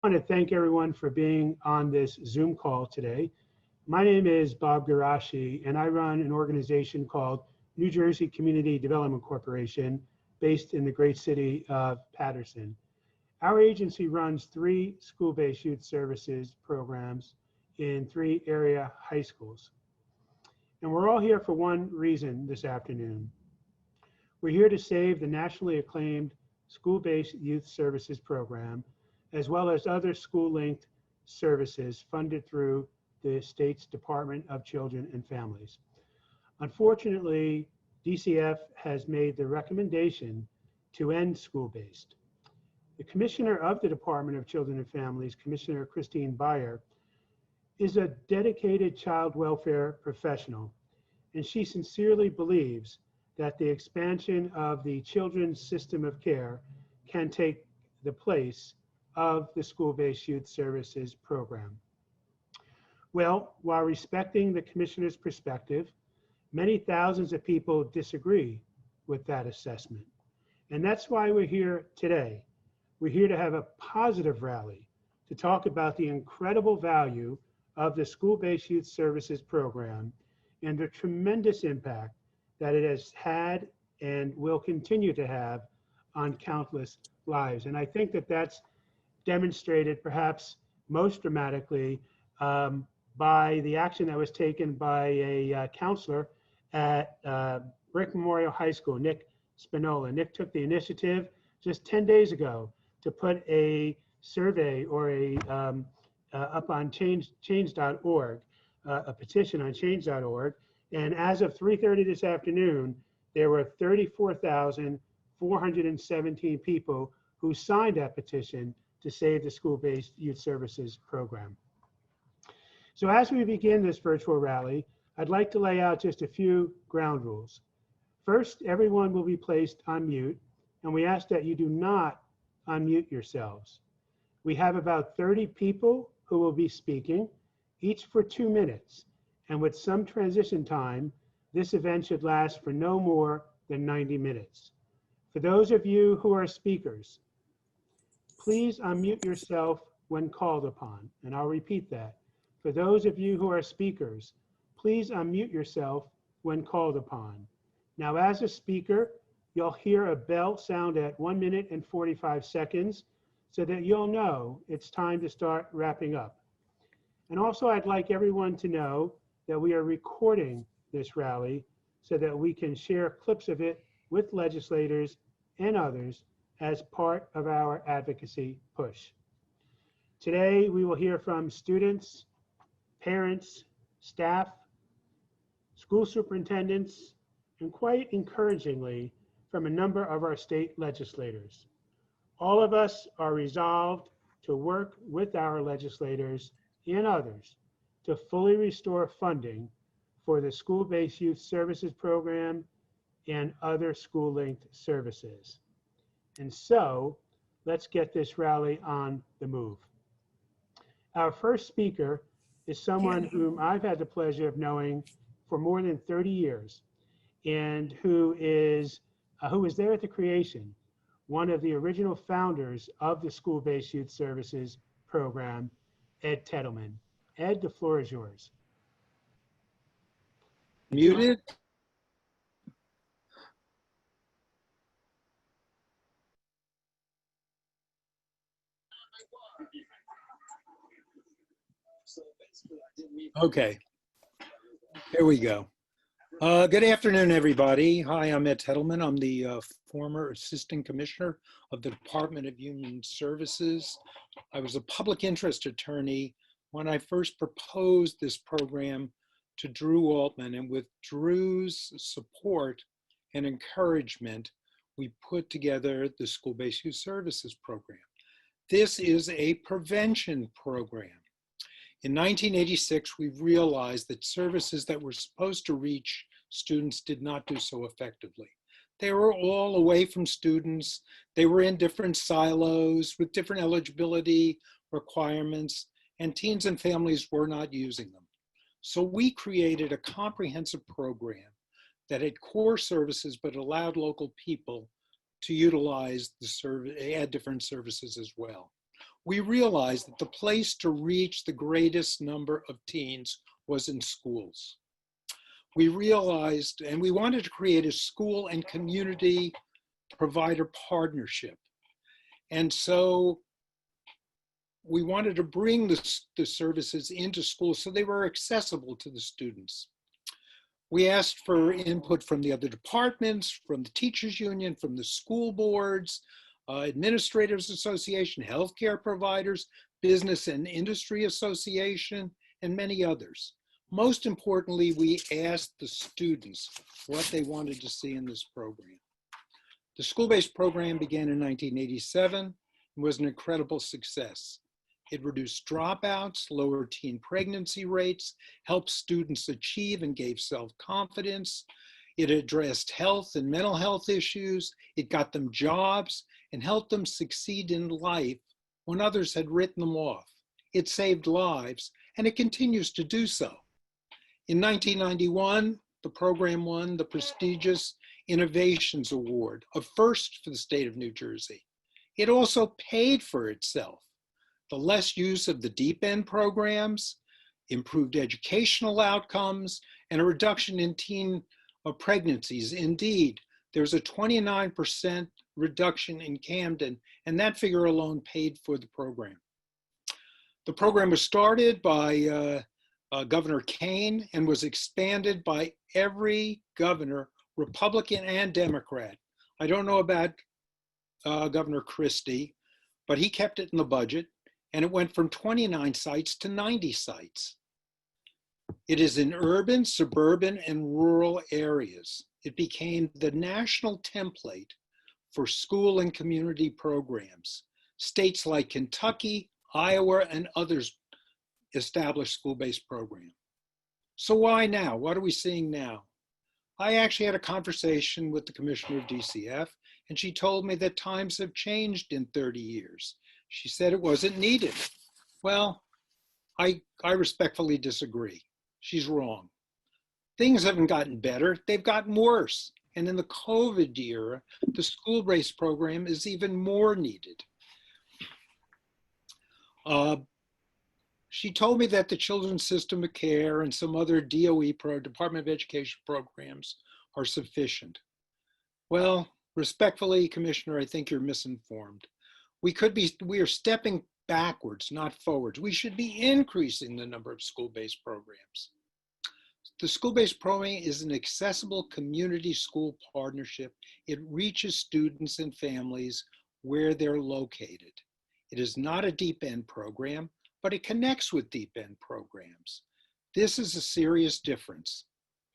want to thank everyone for being on this Zoom call today. My name is Bob Garashi, and I run an organization called New Jersey Community Development Corporation, based in the great city of Paterson. Our agency runs 3 school-based youth services programs in 3 area high schools. And we're all here for one reason this afternoon. We're here to save the nationally acclaimed school-based youth services program, as well as other school-linked services funded through the state's Department of Children and Families. Unfortunately, DCF has made the recommendation to end school-based. The Commissioner of the Department of Children and Families, Commissioner Christine Beyer, is a dedicated child welfare professional, and she sincerely believes that the expansion of the children's system of care can take the place of the school-based youth services program. Well, while respecting the Commissioner's perspective, many thousands of people disagree with that assessment. And that's why we're here today. We're here to have a positive rally to talk about the incredible value of the school-based youth services program and the tremendous impact that it has had and will continue to have on countless lives. And I think that that's demonstrated perhaps most dramatically by the action that was taken by a counselor at Brick Memorial High School, Nick Spinola. Nick took the initiative just 10 days ago to put a survey or up on change.org, a petition on change.org. And as of 3:30 this afternoon, there were 34,417 people who signed that petition to save the school-based youth services program. So as we begin this virtual rally, I'd like to lay out just a few ground rules. First, everyone will be placed on mute, and we ask that you do not unmute yourselves. We have about 30 people who will be speaking, each for 2 minutes. And with some transition time, this event should last for no more than 90 minutes. For those of you who are speakers, please unmute yourself when called upon. And I'll repeat that. For those of you who are speakers, please unmute yourself when called upon. Now, as a speaker, you'll hear a bell sound at 1 minute and 45 seconds so that you'll know it's time to start wrapping up. And also, I'd like everyone to know that we are recording this rally so that we can share clips of it with legislators and others as part of our advocacy push. Today, we will hear from students, parents, staff, school superintendents, and quite encouragingly, from a number of our state legislators. All of us are resolved to work with our legislators and others to fully restore funding for the school-based youth services program and other school-linked services. And so, let's get this rally on the move. Our first speaker is someone whom I've had the pleasure of knowing for more than 30 years, and who was there at the creation, one of the original founders of the school-based youth services program, Ed Tettleman. Ed, the floor is yours. Muted? Okay, here we go. Good afternoon, everybody. Hi, I'm Ed Tettleman. I'm the former Assistant Commissioner of the Department of Human Services. I was a public interest attorney when I first proposed this program to Drew Altman, and with Drew's support and encouragement, we put together the School-Based Youth Services program. This is a prevention program. In 1986, we realized that services that were supposed to reach students did not do so effectively. They were all away from students. They were in different silos with different eligibility requirements, and teens and families were not using them. So we created a comprehensive program that had core services but allowed local people to utilize the service, add different services as well. we realized that the place to reach the greatest number of teens was in schools. We realized, and we wanted to create a school and community provider partnership. And so we wanted to bring the services into schools so they were accessible to the students. We asked for input from the other departments, from the teachers union, from the school boards, administrators association, healthcare providers, business and industry association, and many others. Most importantly, we asked the students what they wanted to see in this program. The school-based program began in 1987 and was an incredible success. It reduced dropouts, lowered teen pregnancy rates, helped students achieve and gave self-confidence. It addressed health and mental health issues. It got them jobs and helped them succeed in life when others had written them off. It saved lives, and it continues to do so. In 1991, the program won the prestigious Innovations Award, a first for the state of New Jersey. It also paid for itself. The less use of the deep end programs, improved educational outcomes, and a reduction in teen pregnancies. Indeed, there's a 29% reduction in Camden, and that figure alone paid for the program. The program was started by Governor Kane and was expanded by every governor, Republican and Democrat. I don't know about Governor Christie, but he kept it in the budget, and it went from 29 sites to 90 sites. It is in urban, suburban, and rural areas. It became the national template for school and community programs. States like Kentucky, Iowa, and others established school-based program. So why now? What are we seeing now? I actually had a conversation with the commissioner of DCF, and she told me that times have changed in 30 years. She said it wasn't needed. Well, I respectfully disagree. She's wrong. Things haven't gotten better, they've gotten worse. And in the COVID era, the school-based program is even more needed. She told me that the Children's System of Care and some other DOE, Department of Education programs are sufficient. Well, respectfully, Commissioner, I think you're misinformed. We are stepping backwards, not forwards. We should be increasing the number of school-based programs. The school-based program is an accessible community school partnership. It reaches students and families where they're located. It is not a deep end program, but it connects with deep end programs. This is a serious difference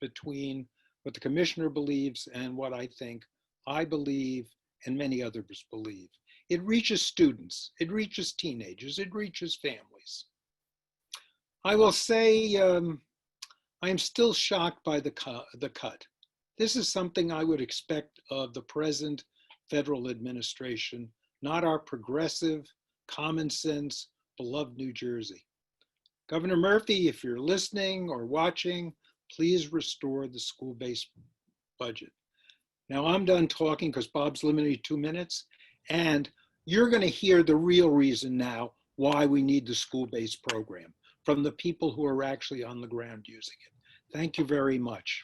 between what the commissioner believes and what I believe, and many others believe. It reaches students, it reaches teenagers, it reaches families. I will say, I am still shocked by the cut. This is something I would expect of the present federal administration, not our progressive, common sense, beloved New Jersey. Governor Murphy, if you're listening or watching, please restore the school-based budget. Now I'm done talking because Bob's limited to 2 minutes, and you're going to hear the real reason now why we need the school-based program from the people who are actually on the ground using it. Thank you very much.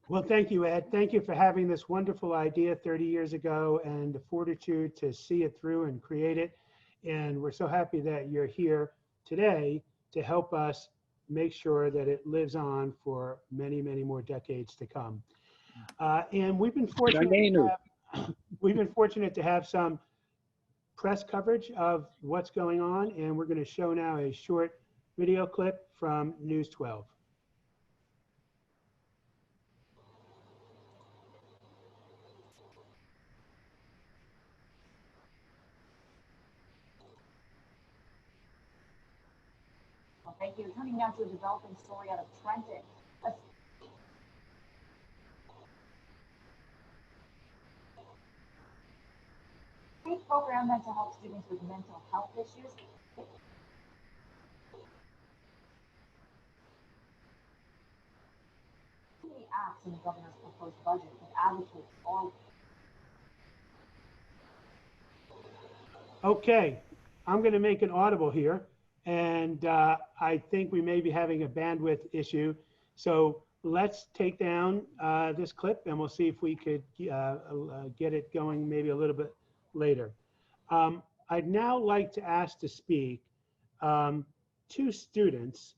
Well, thank you, Ed. Thank you for having this wonderful idea 30 years ago and the fortitude to see it through and create it. And we're so happy that you're here today to help us make sure that it lives on for many, many more decades to come. And we've been fortunate to have some press coverage of what's going on, and we're going to show now a short video clip from News 12. Thank you. Turning now to a developing story out of Trenton. A state program meant to help students with mental health issues. The acts in the governor's proposed budget that advocate for. Okay, I'm going to make it audible here. And I think we may be having a bandwidth issue. So let's take down this clip and we'll see if we could get it going maybe a little bit later. I'd now like to ask to speak two students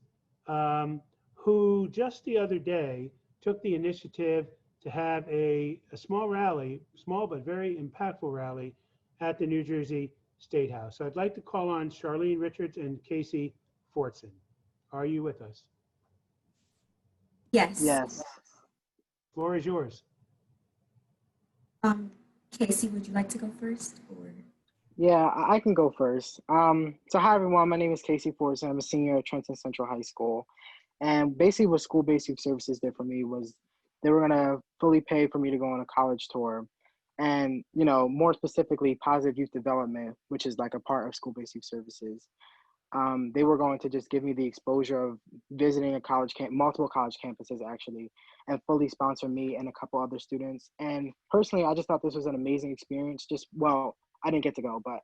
who just the other day took the initiative to have a small rally, small but very impactful rally at the New Jersey State House. So I'd like to call on Charlene Richards and Casey Fortson. Are you with us? Yes. Yes. Floor is yours. Casey, would you like to go first? Or? Yeah, I can go first. So hi everyone, my name is Casey Forrest. I'm a senior at Trenton Central High School. And basically what school-based youth services did for me was they were gonna fully pay for me to go on a college tour. And, you know, more specifically, positive youth development, which is like a part of school-based youth services. They were going to just give me the exposure of visiting a college multiple college campuses actually, and fully sponsor me and a couple other students. And personally, I just thought this was an amazing experience. Well, I didn't get to go, but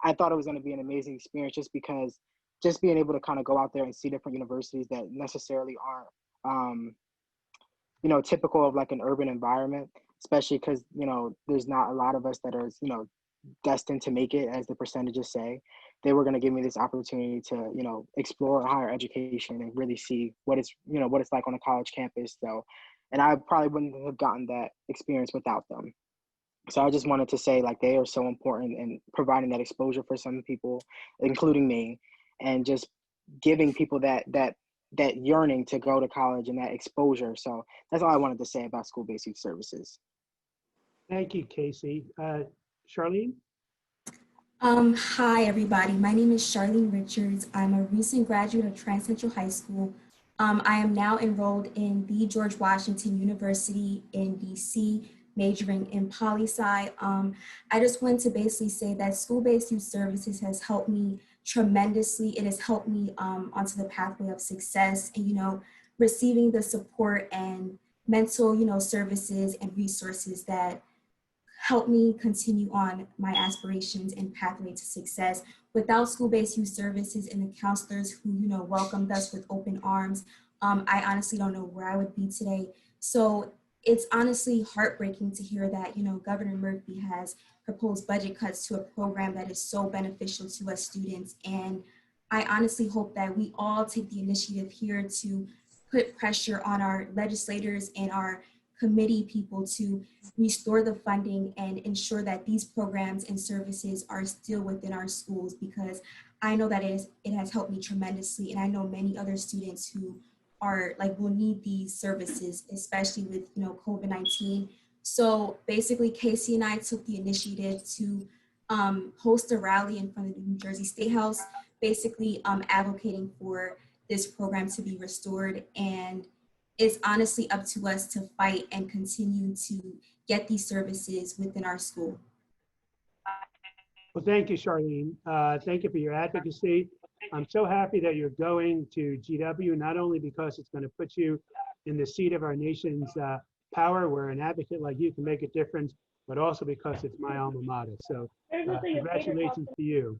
I thought it was going to be an amazing experience just because just being able to kind of go out there and see different universities that necessarily aren't, you know, typical of like an urban environment, especially because, you know, there's not a lot of us that are, you know, destined to make it, as the percentages say. They were going to give me this opportunity to, you know, explore higher education and really see what it's, you know, what it's like on a college campus. So, and I probably wouldn't have gotten that experience without them. So I just wanted to say, like, they are so important in providing that exposure for some people, including me, and just giving people that yearning to go to college and that exposure. So that's all I wanted to say about school-based youth services. Thank you, Casey. Charlene? Hi, everybody. My name is Charlene Richards. I'm a recent graduate of Trent Central High School. I am now enrolled in the George Washington University in DC, majoring in poli-sci. I just wanted to basically say that school-based youth services has helped me tremendously. It has helped me onto the pathway of success and, you know, receiving the support and mental, you know, services and resources that help me continue on my aspirations and pathway to success. Without school-based youth services and the counselors who, you know, welcomed us with open arms, I honestly don't know where I would be today. So it's honestly heartbreaking to hear that, you know, Governor Murphy has proposed budget cuts to a program that is so beneficial to us students. And I honestly hope that we all take the initiative here to put pressure on our legislators and our committee people to restore the funding and ensure that these programs and services are still within our schools, because I know that it has helped me tremendously. And I know many other students who are like, will need these services, especially with, you know, COVID-19. So basically Casey and I took the initiative to host a rally in front of the New Jersey State House, basically advocating for this program to be restored. And it's honestly up to us to fight and continue to get these services within our school. Well, thank you, Charlene. Thank you for your advocacy. I'm so happy that you're going to GW, not only because it's going to put you in the seat of our nation's power, where an advocate like you can make a difference, but also because it's my alma mater. So congratulations to you.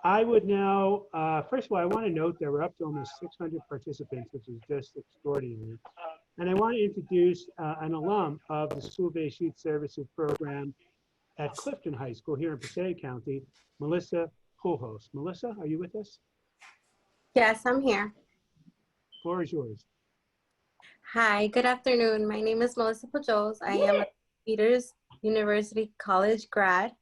I would now, first of all, I want to note that we're up to almost 600 participants, which is just extraordinary. And I want to introduce an alum of the School-Based Youth Services Program at Clifton High School here in Passaic County, Melissa Pujos. Melissa, are you with us? Yes, I'm here. Floor is yours. Hi, good afternoon. My name is Melissa Pujos. I am a Peters University College grad,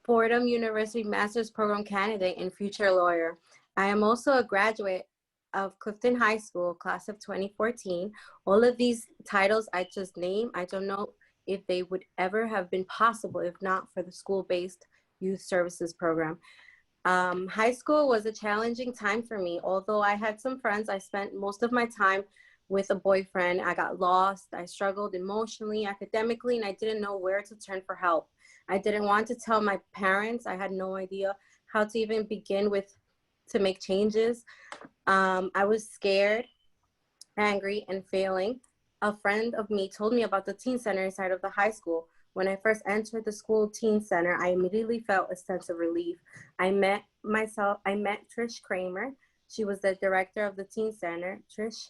Fordham University Master's Program candidate, and future lawyer. I am also a graduate of Clifton High School, class of 2014. All of these titles I just named, I don't know if they would ever have been possible if not for the school-based youth services program. High school was a challenging time for me. Although I had some friends, I spent most of my time with a boyfriend. I got lost. I struggled emotionally, academically, and I didn't know where to turn for help. I didn't want to tell my parents. I had no idea how to even begin to make changes. I was scared, angry, and failing. A friend of me told me about the teen center inside of the high school, When I first entered the school teen center, I immediately felt a sense of relief. I met Trish Kramer. She was the director of the teen center. Trish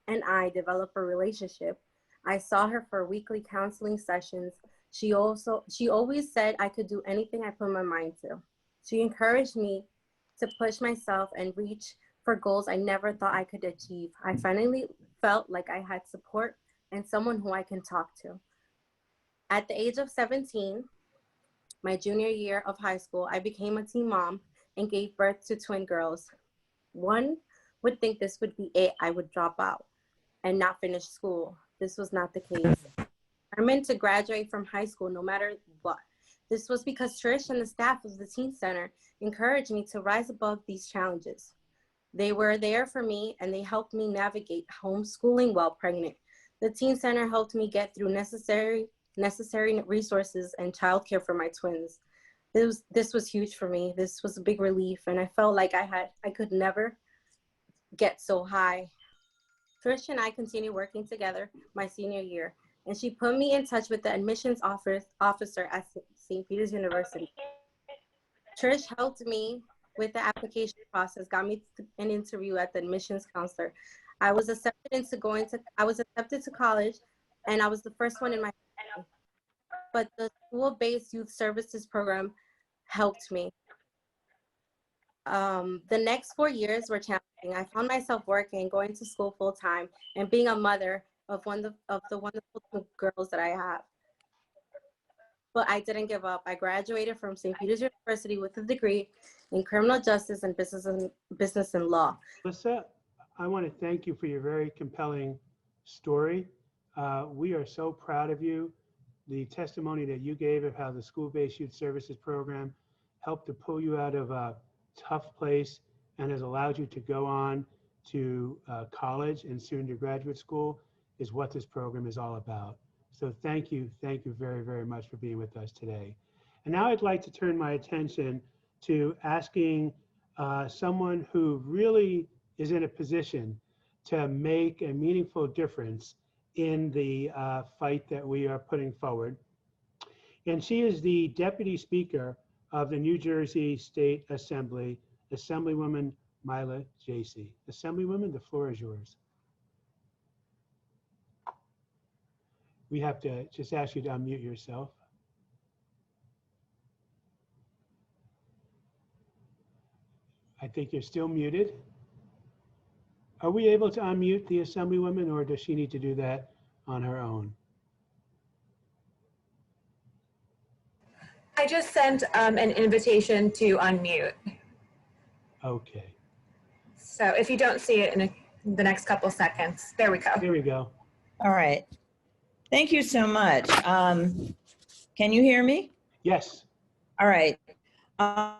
and I developed a relationship. I saw her for weekly counseling sessions. She always said I could do anything I put my mind to. She encouraged me to push myself and reach for goals I never thought I could achieve. I finally felt like I had support and someone who I can talk to. At the age of 17, my junior year of high school, I became a teen mom and gave birth to twin girls. One would think this would be it. I would drop out and not finish school. This was not the case. I'm meant to graduate from high school no matter what. This was because Trish and the staff of the Teen Center encouraged me to rise above these challenges. They were there for me and they helped me navigate homeschooling while pregnant. The Teen Center helped me get through necessary resources and childcare for my twins. This was huge for me. This was a big relief, and I felt like I could never get so high. Trish and I continued working together my senior year, and she put me in touch with the admissions officer at St. Peter's University. Trish helped me with the application process, got me an interview at the admissions counselor. I was accepted to college, and I was the first one in my family. But the school-based youth services program helped me. The next 4 years were challenging. I found myself working, going to school full-time, and being a mother of the wonderful girls that I have. But I didn't give up. I graduated from St. Peter's University with a degree in criminal justice and business and law. Melissa, I want to thank you for your very compelling story. We are so proud of you. The testimony that you gave of how the school-based youth services program helped to pull you out of a tough place and has allowed you to go on to college and soon to graduate school is what this program is all about. So thank you very, very much for being with us today. And now I'd like to turn my attention to asking someone who really is in a position to make a meaningful difference in the fight that we are putting forward. And she is the Deputy Speaker of the New Jersey State Assembly, Assemblywoman Myla Jacey. Assemblywoman, the floor is yours. We have to just ask you to unmute yourself. I think you're still muted. Are we able to unmute the Assemblywoman, or does she need to do that on her own? I just sent an invitation to unmute. Okay. So if you don't see it in the next couple seconds, there we go. There we go. All right. Thank you so much. Can you hear me? Yes. All right. I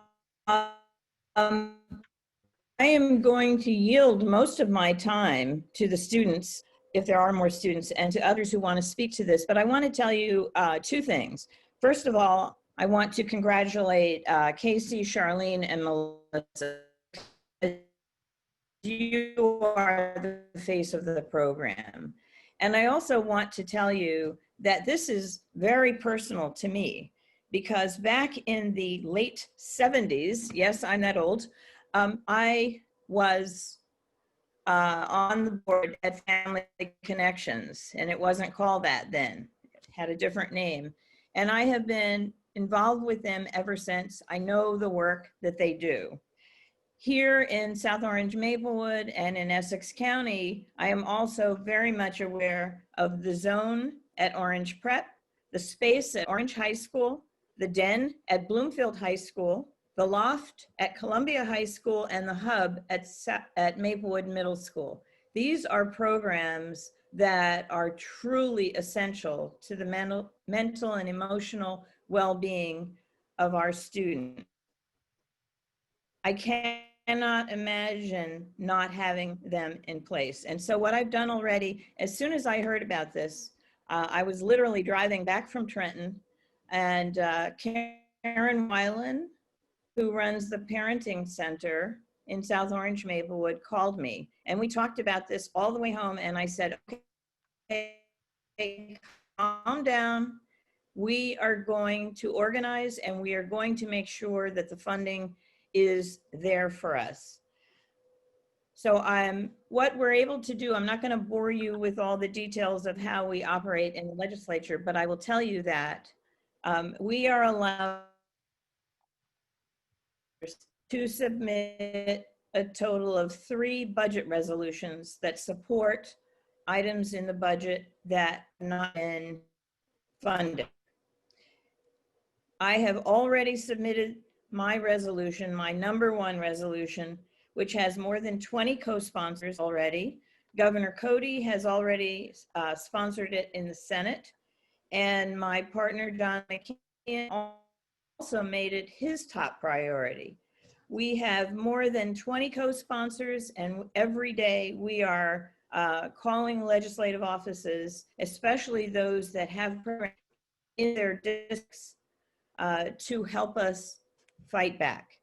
am going to yield most of my time to the students, if there are more students, and to others who want to speak to this. But I want to tell you two things. First of all, I want to congratulate Casey, Charlene, and Melissa. You are the face of the program. And I also want to tell you that this is very personal to me, because back in the late 70s, yes, I'm that old, I was on the board at Family Connections, and it wasn't called that then. It had a different name. And I have been involved with them ever since. I know the work that they do. Here in South Orange, Maplewood, and in Essex County, I am also very much aware of the zone at Orange Prep, the space at Orange High School, the den at Bloomfield High School, the loft at Columbia High School, and the hub at Maplewood Middle School. These are programs that are truly essential to the mental and emotional well-being of our students. I cannot imagine not having them in place. And so what I've done already, as soon as I heard about this, I was literally driving back from Trenton, and Karen Weiland, who runs the parenting center in South Orange Maplewood, called me. And we talked about this all the way home. And I said, okay, calm down. We are going to organize and we are going to make sure that the funding is there for us. So what we're able to do, I'm not going to bore you with all the details of how we operate in the legislature, but I will tell you that we are allowed to submit a total of 3 budget resolutions that support items in the budget that are not been funded. I have already submitted my resolution, my #1 resolution, which has more than 20 co-sponsors already. Governor Cody has already sponsored it in the Senate, and my partner, Don McCann, also made it his top priority. We have more than 20 co-sponsors, and every day we are calling legislative offices, especially those that have programs in their districts, to help us fight back.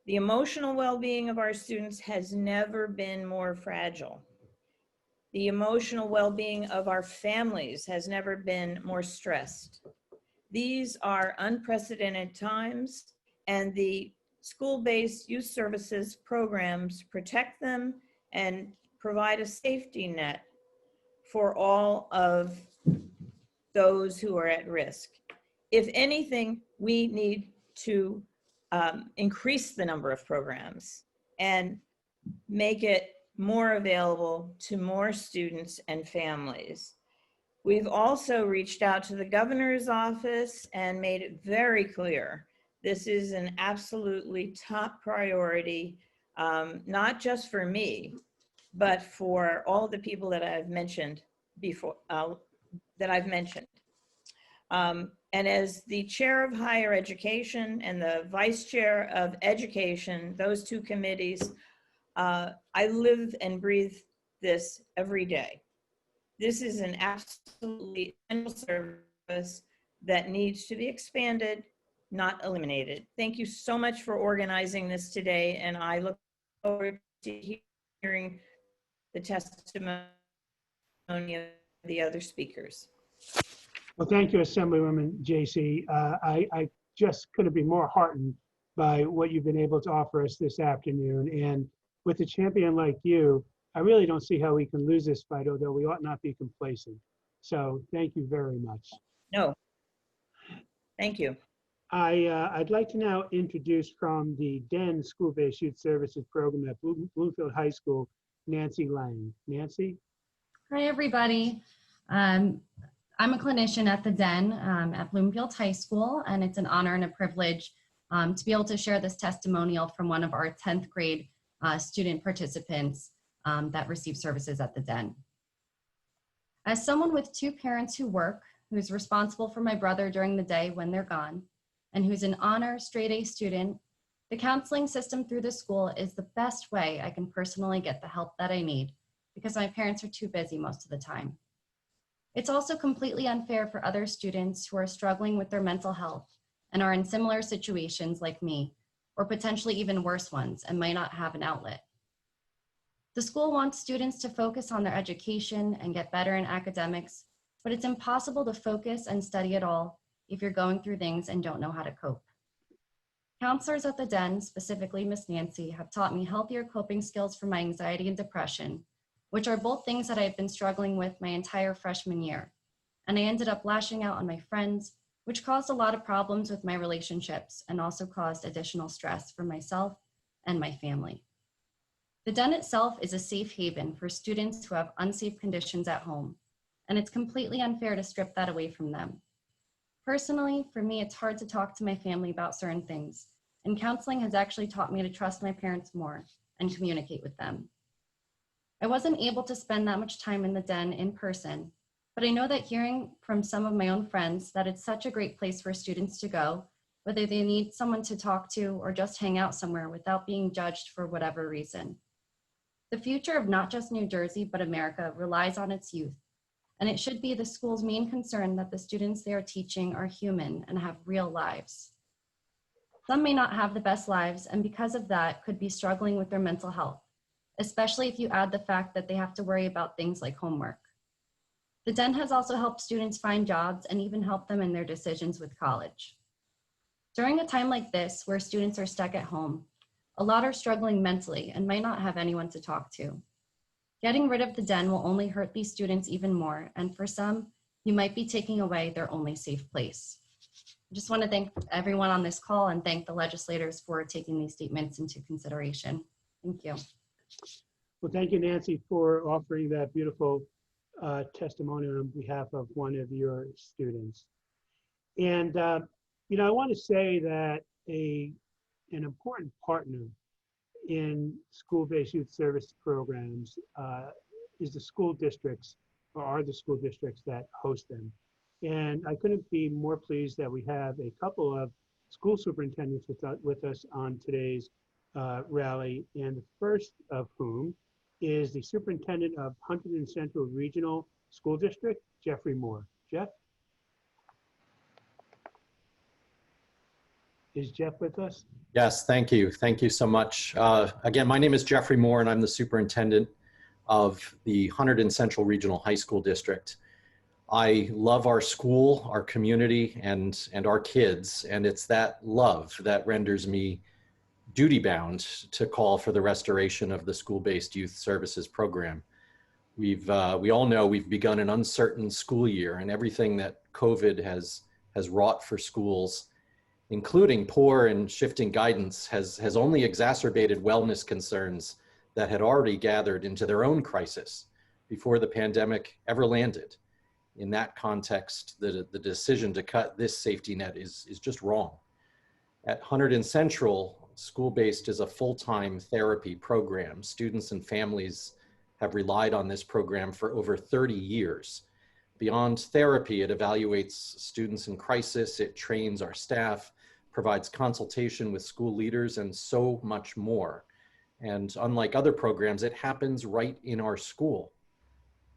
The emotional well-being of our students has never been more fragile. The emotional well-being of our families has never been more stressed. These are unprecedented times, and the school-based youth services programs protect them and provide a safety net for all of those who are at risk. If anything, we need to increase the number of programs and make it more available to more students and families. We've also reached out to the governor's office and made it very clear this is an absolutely top priority, not just for me, but for all the people that I've mentioned before, and as the chair of higher education and the vice chair of education, those 2 committees, I live and breathe this every day. This is an absolutely essential service that needs to be expanded, not eliminated. Thank you so much for organizing this today, and I look forward to hearing the testimony of the other speakers. Well, thank you, Assemblywoman JC. I just couldn't be more heartened by what you've been able to offer us this afternoon. And with a champion like you, I really don't see how we can lose this fight, although we ought not be complacent. So thank you very much. No, thank you. I'd like to now introduce from the DEN School-Based Youth Services Program at Bloomfield High School, Nancy Lang. Nancy? Hi, everybody. I'm a clinician at the DEN at Bloomfield High School, and it's an honor and a privilege to be able to share this testimonial from one of our 10th grade student participants that receive services at the DEN. As someone with 2 parents who work, who's responsible for my brother during the day when they're gone, and who's an honor straight A student, the counseling system through the school is the best way I can personally get the help that I need because my parents are too busy most of the time. It's also completely unfair for other students who are struggling with their mental health and are in similar situations like me, or potentially even worse ones, and might not have an outlet. The school wants students to focus on their education and get better in academics, but it's impossible to focus and study at all if you're going through things and don't know how to cope. Counselors at the DEN, specifically Miss Nancy, have taught me healthier coping skills for my anxiety and depression, which are both things that I've been struggling with my entire freshman year. And I ended up lashing out on my friends, which caused a lot of problems with my relationships and also caused additional stress for myself and my family. The DEN itself is a safe haven for students who have unsafe conditions at home, and it's completely unfair to strip that away from them. Personally, for me, it's hard to talk to my family about certain things, and counseling has actually taught me to trust my parents more and communicate with them. I wasn't able to spend that much time in the DEN in person, but I know that hearing from some of my own friends that it's such a great place for students to go, whether they need someone to talk to or just hang out somewhere without being judged for whatever reason. The future of not just New Jersey, but America relies on its youth, and it should be the school's main concern that the students they are teaching are human and have real lives. Some may not have the best lives, and because of that, could be struggling with their mental health, especially if you add the fact that they have to worry about things like homework. The Den has also helped students find jobs and even helped them in their decisions with college. During a time like this, where students are stuck at home, a lot are struggling mentally and might not have anyone to talk to. Getting rid of the Den will only hurt these students even more, and for some, you might be taking away their only safe place. I just want to thank everyone on this call and thank the legislators for taking these statements into consideration. Thank you. Well, thank you, Nancy, for offering that beautiful testimony on behalf of one of your students. And, you know, I want to say that an important partner in school-based youth service programs is the school districts, or are the school districts that host them. And I couldn't be more pleased that we have a couple of school superintendents with us on today's rally, and the first of whom is the superintendent of Hunterdon Central Regional School District, Jeffrey Moore. Jeff? Is Jeff with us? Yes, thank you. Thank you so much. Again, my name is Jeffrey Moore, and I'm the superintendent of the Hunterdon Central Regional High School District. I love our school, our community, and our kids, and it's that love that renders me duty-bound to call for the restoration of the school-based youth services program. We all know we've begun an uncertain school year, and everything that COVID has wrought for schools, including poor and shifting guidance, has only exacerbated wellness concerns that had already gathered into their own crisis before the pandemic ever landed. In that context, the decision to cut this safety net is just wrong. At Hunterdon Central, school-based is a full-time therapy program. Students and families have relied on this program for over 30 years. Beyond therapy, it evaluates students in crisis, it trains our staff, provides consultation with school leaders, and so much more. And unlike other programs, it happens right in our school.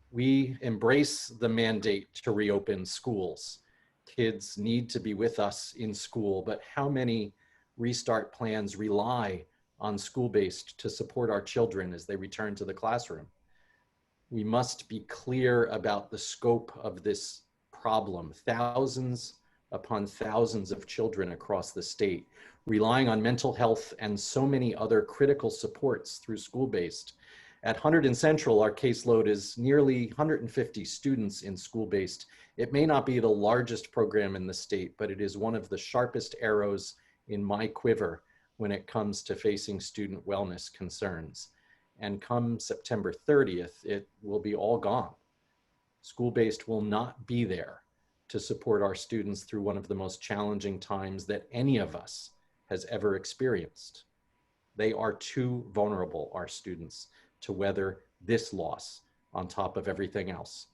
We embrace the mandate to reopen schools. Kids need to be with us in school, but how many restart plans rely on school-based to support our children as they return to the classroom? We must be clear about the scope of this problem. Thousands upon thousands of children across the state relying on mental health and so many other critical supports through school-based. At Hunterdon Central, our caseload is nearly 150 students in school-based. It may not be the largest program in the state, but it is one of the sharpest arrows in my quiver when it comes to facing student wellness concerns. And come September 30th, it will be all gone. School-based will not be there to support our students through one of the most challenging times that any of us has ever experienced. They are too vulnerable, our students, to weather this loss on top of everything else.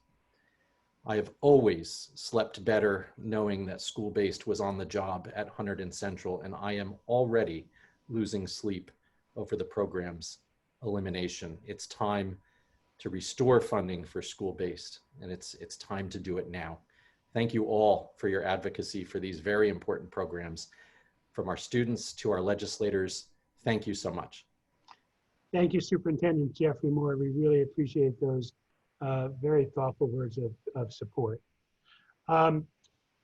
I have always slept better knowing that school-based was on the job at Hunterdon Central, and I am already losing sleep over the program's elimination. It's time to restore funding for school-based, and it's time to do it now. Thank you all for your advocacy for these very important programs. From our students to our legislators, thank you so much. Thank you, Superintendent Jeffrey Moore. We really appreciate those very thoughtful words of support.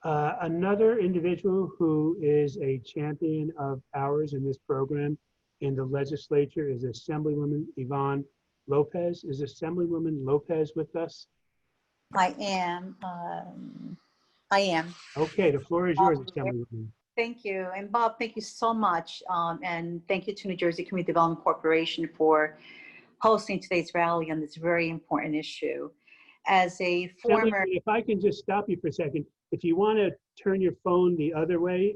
Another individual who is a champion of ours in this program in the legislature is Assemblywoman Yvonne Lopez. Is Assemblywoman Lopez with us? I am. I am. Okay, the floor is yours, Assemblywoman. Thank you. And Bob, thank you so much. And thank you to New Jersey Community Development Corporation for hosting today's rally on this very important issue. As a former— If I can just stop you for a second. If you want to turn your phone the other way,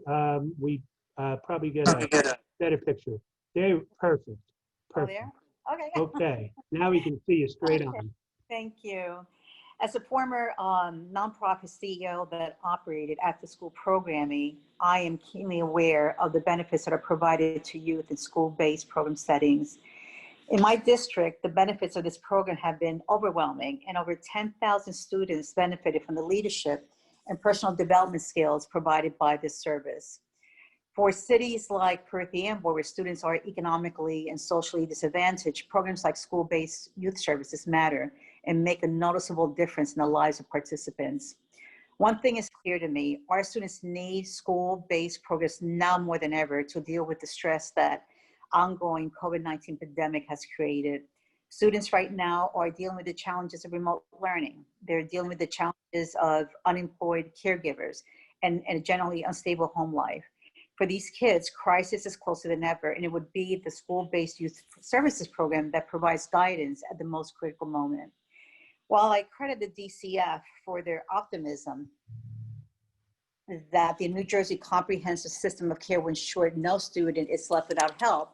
we probably get a better picture. There, perfect. Perfect. Oh, there? Okay. Okay, now we can see you straight on. Thank you. As a former nonprofit CEO that operated after-school programming, I am keenly aware of the benefits that are provided to youth in school-based program settings. In my district, the benefits of this program have been overwhelming, and over 10,000 students benefited from the leadership and personal development skills provided by this service. For cities like Perth Amboy, where students are economically and socially disadvantaged, programs like school-based youth services matter, and make a noticeable difference in the lives of participants. One thing is clear to me, our students need school-based programs now more than ever to deal with the stress that ongoing COVID-19 pandemic has created. Students right now are dealing with the challenges of remote learning. They're dealing with the challenges of unemployed caregivers and a generally unstable home life. For these kids, crisis is closer than ever, and it would be the school-based youth services program that provides guidance at the most critical moment. While I credit the DCF for their optimism that the New Jersey Comprehensive System of Care will ensure no student is left without help,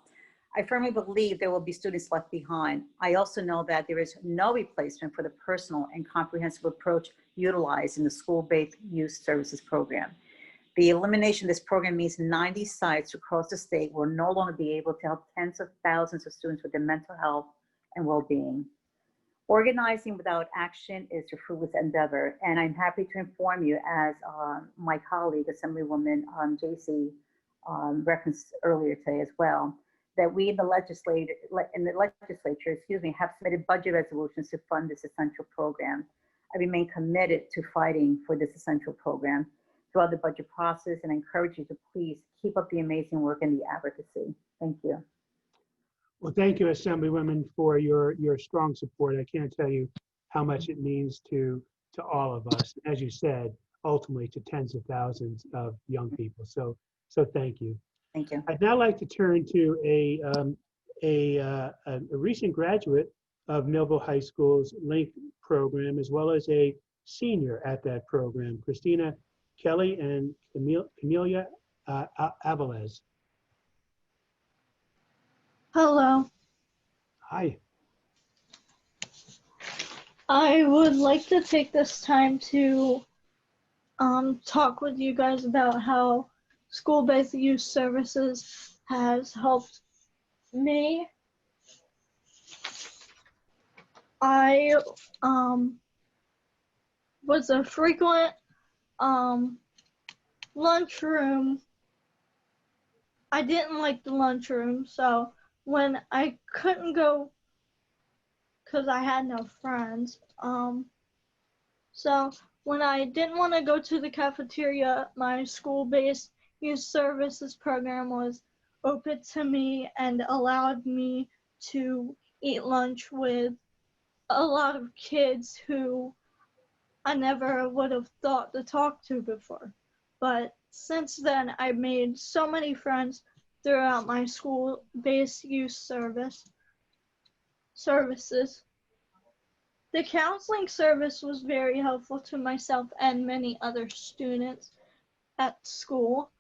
I firmly believe there will be students left behind. I also know that there is no replacement for the personal and comprehensive approach utilized in the school-based youth services program. The elimination of this program means 90 sites across the state will no longer be able to help tens of thousands of students with their mental health and well-being. Organizing without action is a fruitless endeavor, and I'm happy to inform you, as my colleague, Assemblywoman JC, referenced earlier today as well, that we in the legislature, have submitted budget resolutions to fund this essential program. I remain committed to fighting for this essential program throughout the budget process, and I encourage you to please keep up the amazing work and the advocacy. Thank you. Well, thank you, Assemblywoman, for your strong support. I can't tell you how much it means to all of us. As you said, ultimately to tens of thousands of young people. So thank you. Thank you. I'd now like to turn to a recent graduate of Millville High School's LINK program, as well as a senior at that program, Christina Kelly and Camelia Avalez. Hello. Hi. I would like to take this time to talk with you guys about how school-based youth services has helped me. I was a frequent lunchroom. I didn't like the lunchroom, so when I couldn't go because I had no friends, so when I didn't want to go to the cafeteria, my school-based youth services program was open to me and allowed me to eat lunch with a lot of kids who I never would have thought to talk to before. But since then, I made so many friends throughout my school-based youth services. The counseling service was very helpful to myself and many other students at school.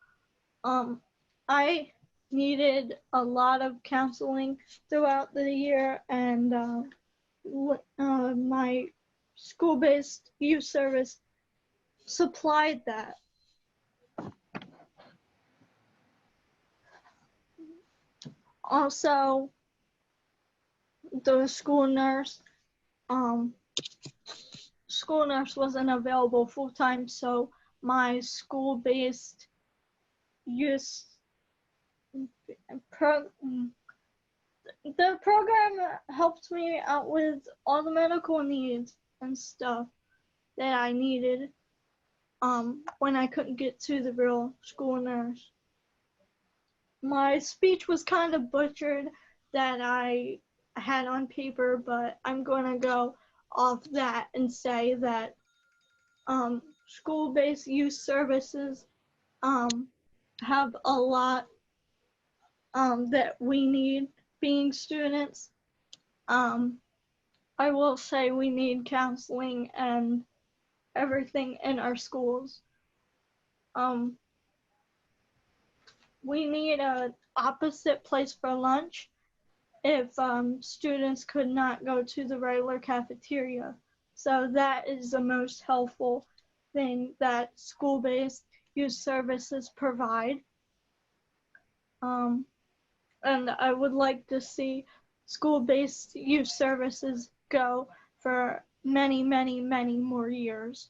I needed a lot of counseling throughout the year, and my school-based youth service supplied that. Also, the school nurse wasn't available full-time, so my school-based youth the program helped me out with all the medical needs and stuff that I needed when I couldn't get to the real school nurse. My speech was kind of butchered that I had on paper, but I'm going to go off that and say that school-based youth services have a lot that we need being students. I will say we need counseling and everything in our schools. We need an opposite place for lunch if students could not go to the regular cafeteria. So that is the most helpful thing that school-based youth services provide. And I would like to see school-based youth services go for many, many, many more years.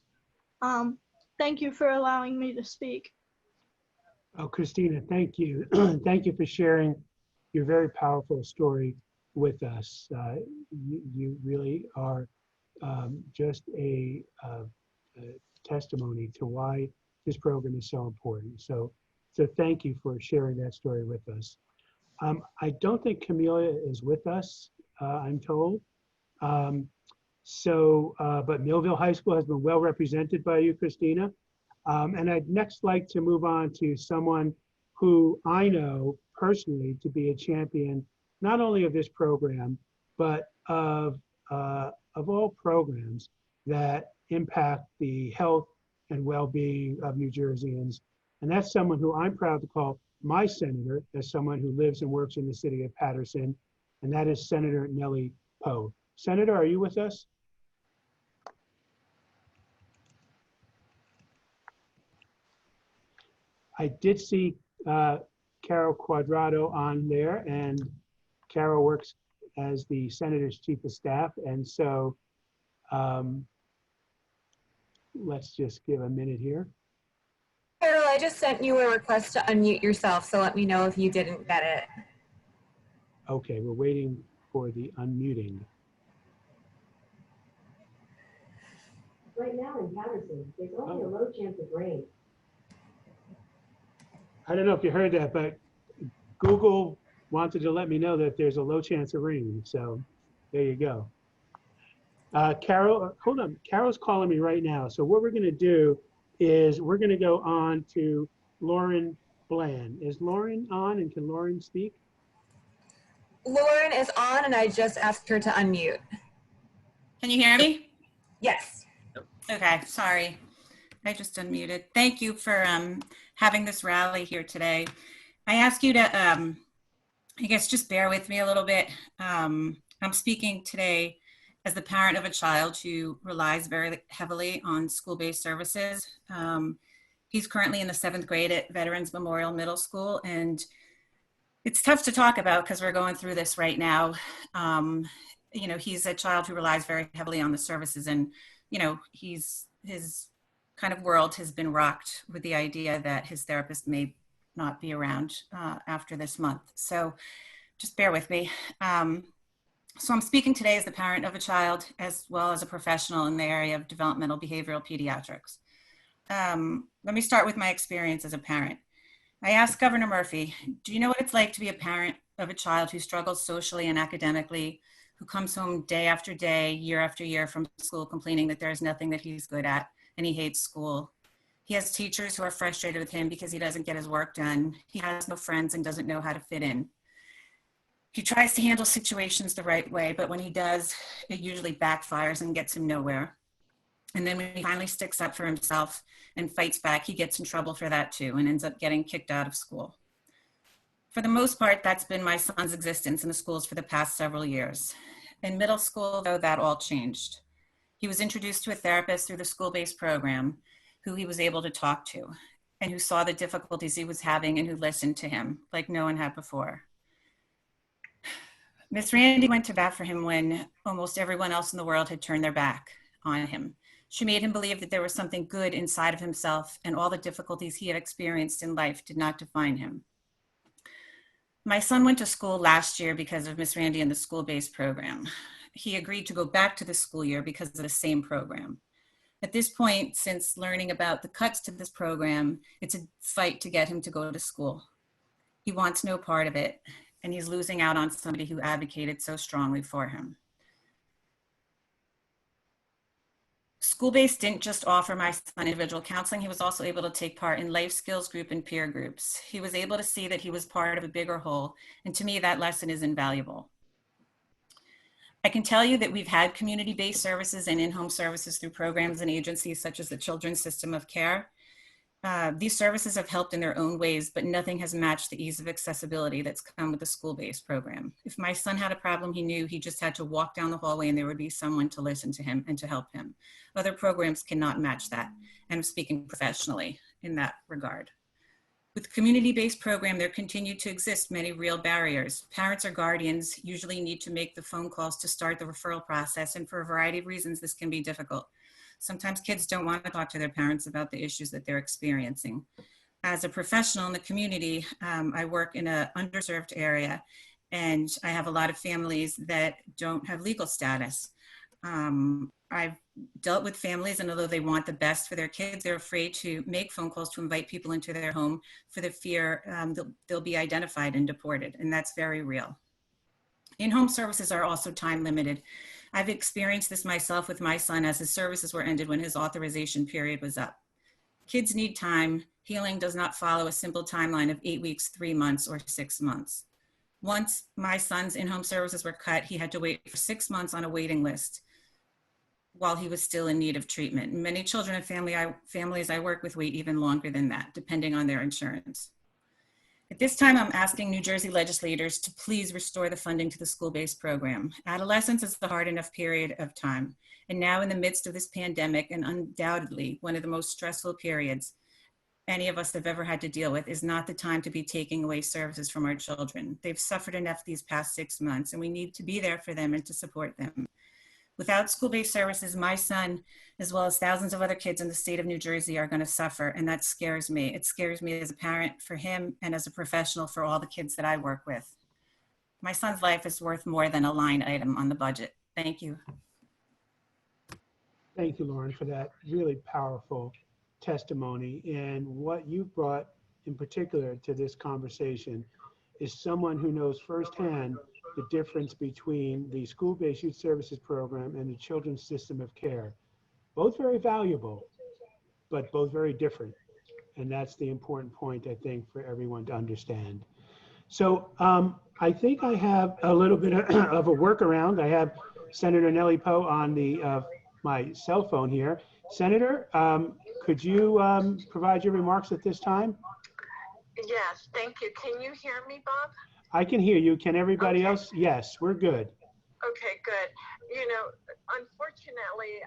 Thank you for allowing me to speak. Oh, Christina, thank you. Thank you for sharing your very powerful story with us. You really are just a testimony to why this program is so important. So thank you for sharing that story with us. I don't think Camelia is with us, I'm told. But Millville High School has been well represented by you, Christina. And I'd next like to move on to someone who I know personally to be a champion, not only of this program, but of all programs that impact the health and well-being of New Jerseyans. And that's someone who I'm proud to call my senator, as someone who lives and works in the city of Paterson, and that is Senator Nellie Poe. Senator, are you with us? I did see Carol Quadrado on there, and Carol works as the senator's chief of staff. And so let's just give a minute here. Carol, I just sent you a request to unmute yourself, so let me know if you didn't get it. Okay, we're waiting for the unmuting. Right now in Paterson, there's only a low chance of rain. I don't know if you heard that, but Google wanted to let me know that there's a low chance of rain. So there you go. Carol, hold on. Carol's calling me right now. So what we're going to do is we're going to go on to Lauren Bland. Is Lauren on, and can Lauren speak? Lauren is on, and I just asked her to unmute. Can you hear me? Yes. Okay, sorry. I just unmuted. Thank you for having this rally here today. I ask you to, I guess, just bear with me a little bit. I'm speaking today as the parent of a child who relies very heavily on school-based services. He's currently in the 7th grade at Veterans Memorial Middle School, and it's tough to talk about because we're going through this right now. You know, he's a child who relies very heavily on the services, and, you know, his kind of world has been rocked with the idea that his therapist may not be around after this month. So just bear with me. So I'm speaking today as the parent of a child, as well as a professional in the area of developmental behavioral pediatrics. Let me start with my experience as a parent. I asked Governor Murphy, do you know what it's like to be a parent of a child who struggles socially and academically, who comes home day after day, year after year from school complaining that there's nothing that he's good at and he hates school? He has teachers who are frustrated with him because he doesn't get his work done. He has no friends and doesn't know how to fit in. He tries to handle situations the right way, but when he does, it usually backfires and gets him nowhere. And then when he finally sticks up for himself and fights back, he gets in trouble for that too and ends up getting kicked out of school. For the most part, that's been my son's existence in the schools for the past several years. In middle school, though, that all changed. He was introduced to a therapist through the school-based program who he was able to talk to and who saw the difficulties he was having and who listened to him like no one had before. Miss Randy went to bat for him when almost everyone else in the world had turned their back on him. She made him believe that there was something good inside of himself and all the difficulties he had experienced in life did not define him. My son went to school last year because of Miss Randy and the school-based program. He agreed to go back to the school year because of the same program. At this point, since learning about the cuts to this program, it's a fight to get him to go to school. He wants no part of it, and he's losing out on somebody who advocated so strongly for him. School-based didn't just offer my son individual counseling, he was also able to take part in life skills group and peer groups. He was able to see that he was part of a bigger whole, and to me, that lesson is invaluable. I can tell you that we've had community-based services and in-home services through programs and agencies such as the Children's System of Care. These services have helped in their own ways, but nothing has matched the ease of accessibility that's come with the school-based program. If my son had a problem, he knew he just had to walk down the hallway and there would be someone to listen to him and to help him. Other programs cannot match that, and I'm speaking professionally in that regard. With the community-based program, there continue to exist many real barriers. Parents or guardians usually need to make the phone calls to start the referral process, and for a variety of reasons, this can be difficult. Sometimes kids don't want to talk to their parents about the issues that they're experiencing. As a professional in the community, I work in an underserved area, and I have a lot of families that don't have legal status. I've dealt with families, and although they want the best for their kids, they're afraid to make phone calls to invite people into their home for the fear they'll be identified and deported, and that's very real. In-home services are also time limited. I've experienced this myself with my son as his services were ended when his authorization period was up. Kids need time. Healing does not follow a simple timeline of 8 weeks, 3 months, or 6 months. Once my son's in-home services were cut, he had to wait for 6 months on a waiting list while he was still in need of treatment. Many children and families I work with wait even longer than that, depending on their insurance. At this time, I'm asking New Jersey legislators to please restore the funding to the school-based program. Adolescence is a hard enough period of time. And now in the midst of this pandemic, and undoubtedly one of the most stressful periods any of us have ever had to deal with, is not the time to be taking away services from our children. They've suffered enough these past 6 months, and we need to be there for them and to support them. Without school-based services, my son, as well as thousands of other kids in the state of New Jersey, are going to suffer, and that scares me. It scares me as a parent for him and as a professional for all the kids that I work with. My son's life is worth more than a line item on the budget. Thank you. Thank you, Lauren, for that really powerful testimony. And what you brought in particular to this conversation is someone who knows firsthand the difference between the school-based youth services program and the children's system of care. Both very valuable, but both very different. And that's the important point, I think, for everyone to understand. So I think I have a little bit of a workaround. I have Senator Nellie Poe on the my cell phone here. Senator, could you provide your remarks at this time? Yes, thank you. Can you hear me, Bob? I can hear you. Can everybody else? Yes, we're good. Okay, good. You know, unfortunately,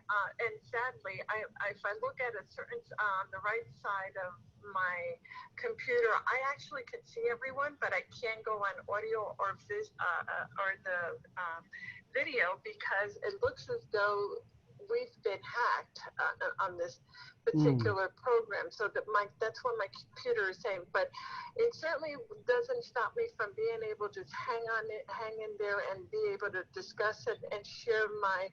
and sadly, if I look at a certain, on the right side of my computer, I actually can see everyone, but I can't go on audio or the video because it looks as though we've been hacked on this particular program. So that's what my computer is saying, but it certainly doesn't stop me from being able to hang in there and be able to discuss it and share my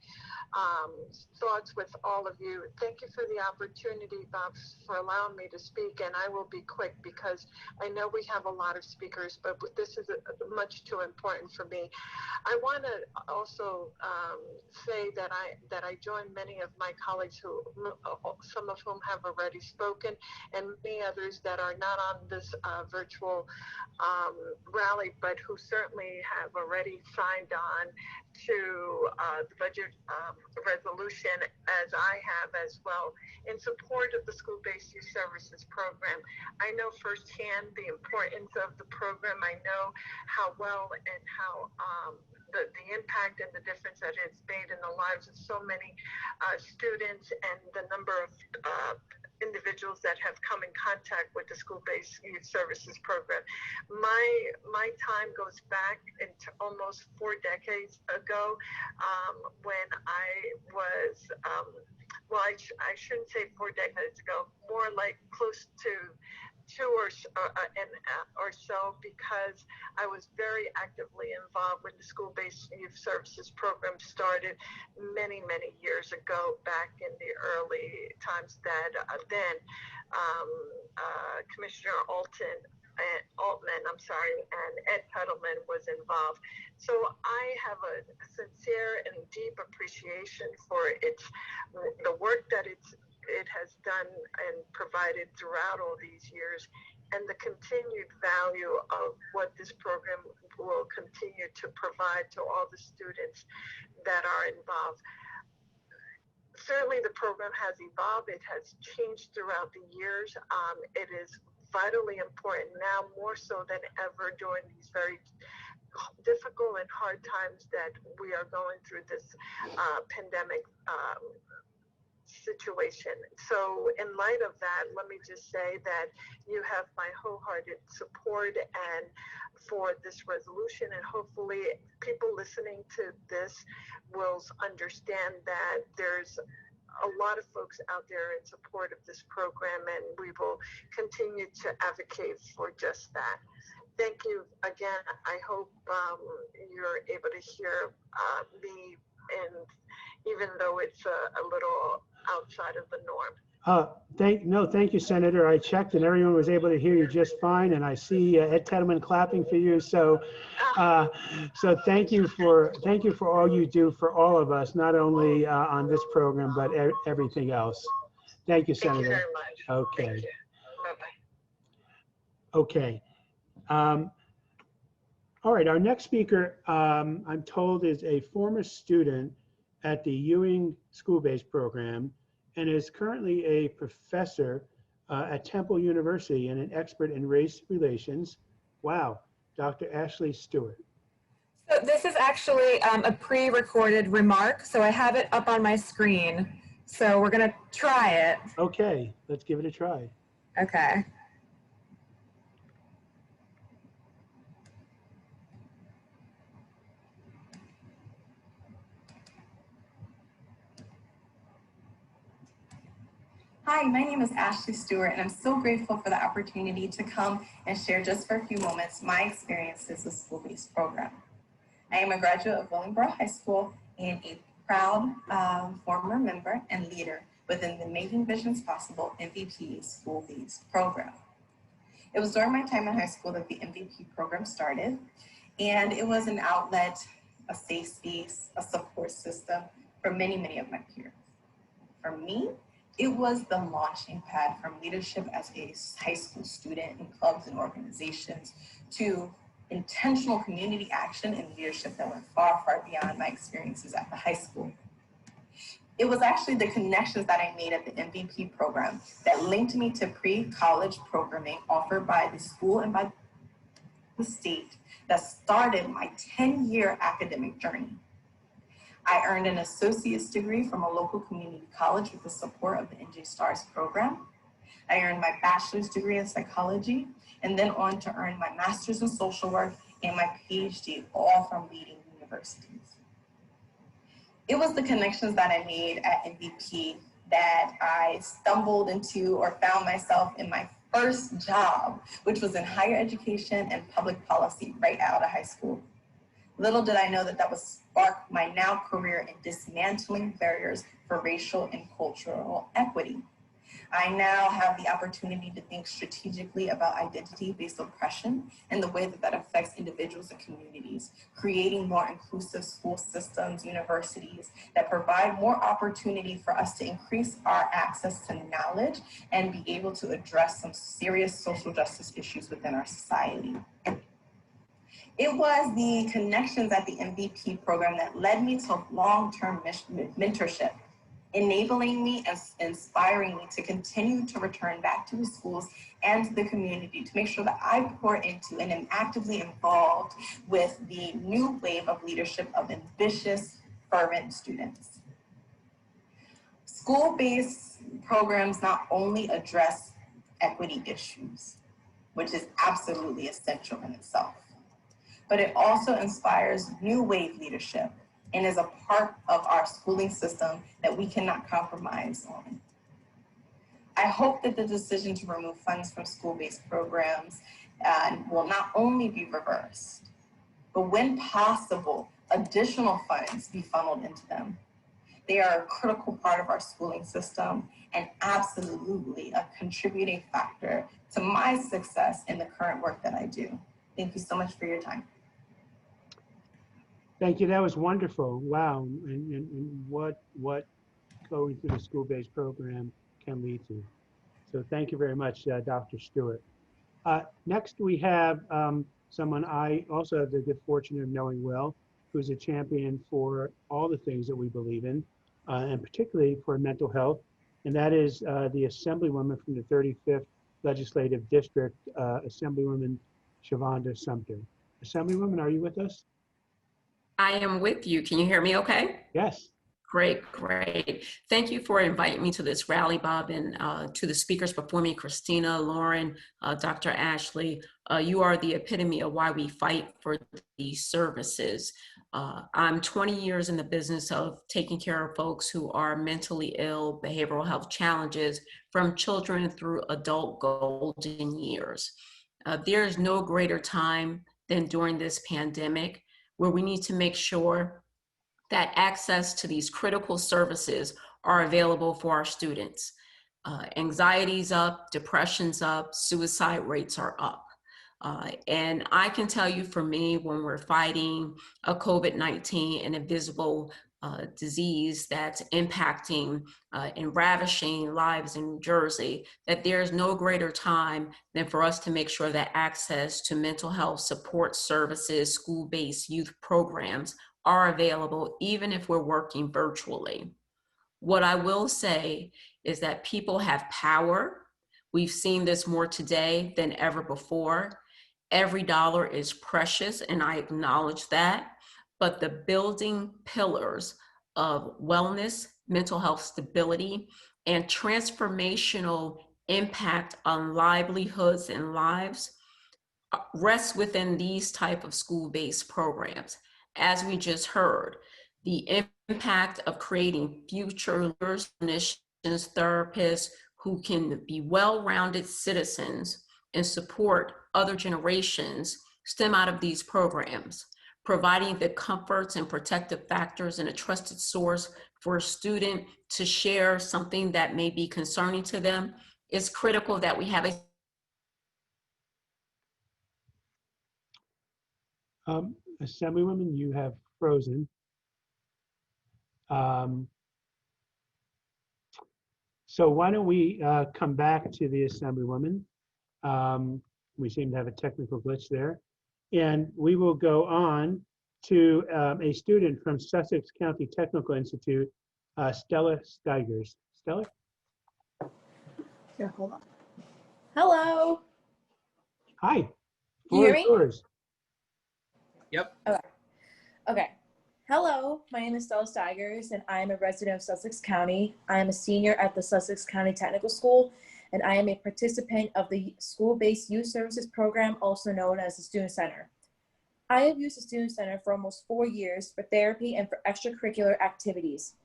thoughts with all of you. Thank you for the opportunity, Bob, for allowing me to speak, and I will be quick because I know we have a lot of speakers, but this is much too important for me. I want to also say that I join many of my colleagues who, some of whom have already spoken, and many others that are not on this virtual rally, but who certainly have already signed on to the budget resolution, as I have as well, in support of the school-based youth services program. I know firsthand the importance of the program. I know how well and how the impact and the difference that it's made in the lives of so many students, and the number of individuals that have come in contact with the school-based youth services program. My time goes back into almost 4 decades ago, when I was, well, I shouldn't say 4 decades ago, more like close to 2 or so, because I was very actively involved when the school-based youth services program started many, many years ago, back in the early times that then Commissioner Altman, and Ed Petalman was involved. So I have a sincere and deep appreciation for the work that it has done and provided throughout all these years, and the continued value of what this program will continue to provide to all the students that are involved. Certainly the program has evolved. It has changed throughout the years. It is vitally important now, more so than ever, during these very difficult and hard times that we are going through this pandemic situation. So in light of that, let me just say that you have my wholehearted support and for this resolution, and hopefully people listening to this will understand that there's a lot of folks out there in support of this program, and we will continue to advocate for just that. Thank you again. I hope you're able to hear me even though it's a little outside of the norm. Thank you, Senator. I checked and everyone was able to hear you just fine. And I see Ed Tettleman clapping for you. So thank you for all you do for all of us, not only on this program, but everything else. Thank you, Senator. Thank you very much. Okay. Thank you. Bye-bye. Okay. All right, our next speaker, I'm told, is a former student at the Ewing school-based program and is currently a professor at Temple University and an expert in race relations. Wow, Dr. Ashley Stewart. So this is actually a pre-recorded remark, so I have it up on my screen. So we're gonna try it. Okay, let's give it a try. Okay. Hi, my name is Ashley Stewart, and I'm so grateful for the opportunity to come and share just for a few moments my experiences with school-based program. I am a graduate of Willingboro High School and a proud former member and leader within the Making Visions Possible MVP school-based program. It was during my time in high school that the MVP program started, and it was an outlet, a safe space, a support system for many, many of my peers. For me, it was the launching pad from leadership as a high school student in clubs and organizations to intentional community action and leadership that went far, far beyond my experiences at the high school. It was actually the connections that I made at the MVP program that linked me to pre-college programming offered by the school and by the state that started my 10-year academic journey. I earned an associate's degree from a local community college with the support of the NJ STARS program. I earned my bachelor's degree in psychology and then on to earn my master's in social work and my PhD, all from leading universities. It was the connections that I made at MVP that I stumbled into or found myself in my first job, which was in higher education and public policy right out of high school. Little did I know that that would spark my now career in dismantling barriers for racial and cultural equity. I now have the opportunity to think strategically about identity-based oppression and the way that that affects individuals and communities, creating more inclusive school systems, universities that provide more opportunity for us to increase our access to knowledge and be able to address some serious social justice issues within our society. It was the connections at the MVP program that led me to long-term mentorship, enabling me and inspiring me to continue to return back to the schools and to the community to make sure that I pour into and am actively involved with the new wave of leadership of ambitious, fervent students. School-based programs not only address equity issues, which is absolutely essential in itself, but it also inspires new wave leadership and is a part of our schooling system that we cannot compromise on. I hope that the decision to remove funds from school-based programs will not only be reversed, but when possible, additional funds be funneled into them. They are a critical part of our schooling system and absolutely a contributing factor to my success in the current work that I do. Thank you so much for your time. Thank you. That was wonderful. Wow. And what going through the school-based program can lead to. So thank you very much, Dr. Stewart. Next, we have someone I also have the good fortune of knowing well, who's a champion for all the things that we believe in, and particularly for mental health. And that is the Assemblywoman from the 35th Legislative District, Assemblywoman Shavonda Sumter. Assemblywoman, are you with us? I am with you. Can you hear me okay? Yes. Great, great. Thank you for inviting me to this rally, Bob, and to the speakers before me, Christina, Lauren, Dr. Ashley. You are the epitome of why we fight for these services. I'm 20 years in the business of taking care of folks who are mentally ill, behavioral health challenges, from children through adult golden years. There's no greater time than during this pandemic, where we need to make sure that access to these critical services are available for our students. Anxiety's up, depression's up, suicide rates are up. And I can tell you, for me, when we're fighting a COVID-19, an invisible disease that's impacting and ravishing lives in New Jersey, that there's no greater time than for us to make sure that access to mental health support services, school-based youth programs are available, even if we're working virtually. What I will say is that people have power. We've seen this more today than ever before. Every dollar is precious, and I acknowledge that. But the building pillars of wellness, mental health stability, and transformational impact on livelihoods and lives rest within these type of school-based programs. As we just heard, the impact of creating future leaders, clinicians, therapists who can be well-rounded citizens and support other generations stem out of these programs. Providing the comforts and protective factors and a trusted source for a student to share something that may be concerning to them is critical. That we have a Assemblywoman, you have frozen. So why don't we come back to the Assemblywoman? We seem to have a technical glitch there. And we will go on to a student from Sussex County Technical Institute, Stella Steigers. Stella? Here, hold on. Hello. Hi. Can you hear me? Yours. Yep. Okay. Okay. Hello, my name is Stella Steigers, and I am a resident of Sussex County. I am a senior at the Sussex County Technical School, and I am a participant of the School-Based Youth Services Program, also known as the Student Center. I have used the Student Center for almost 4 years for therapy and for extracurricular activities.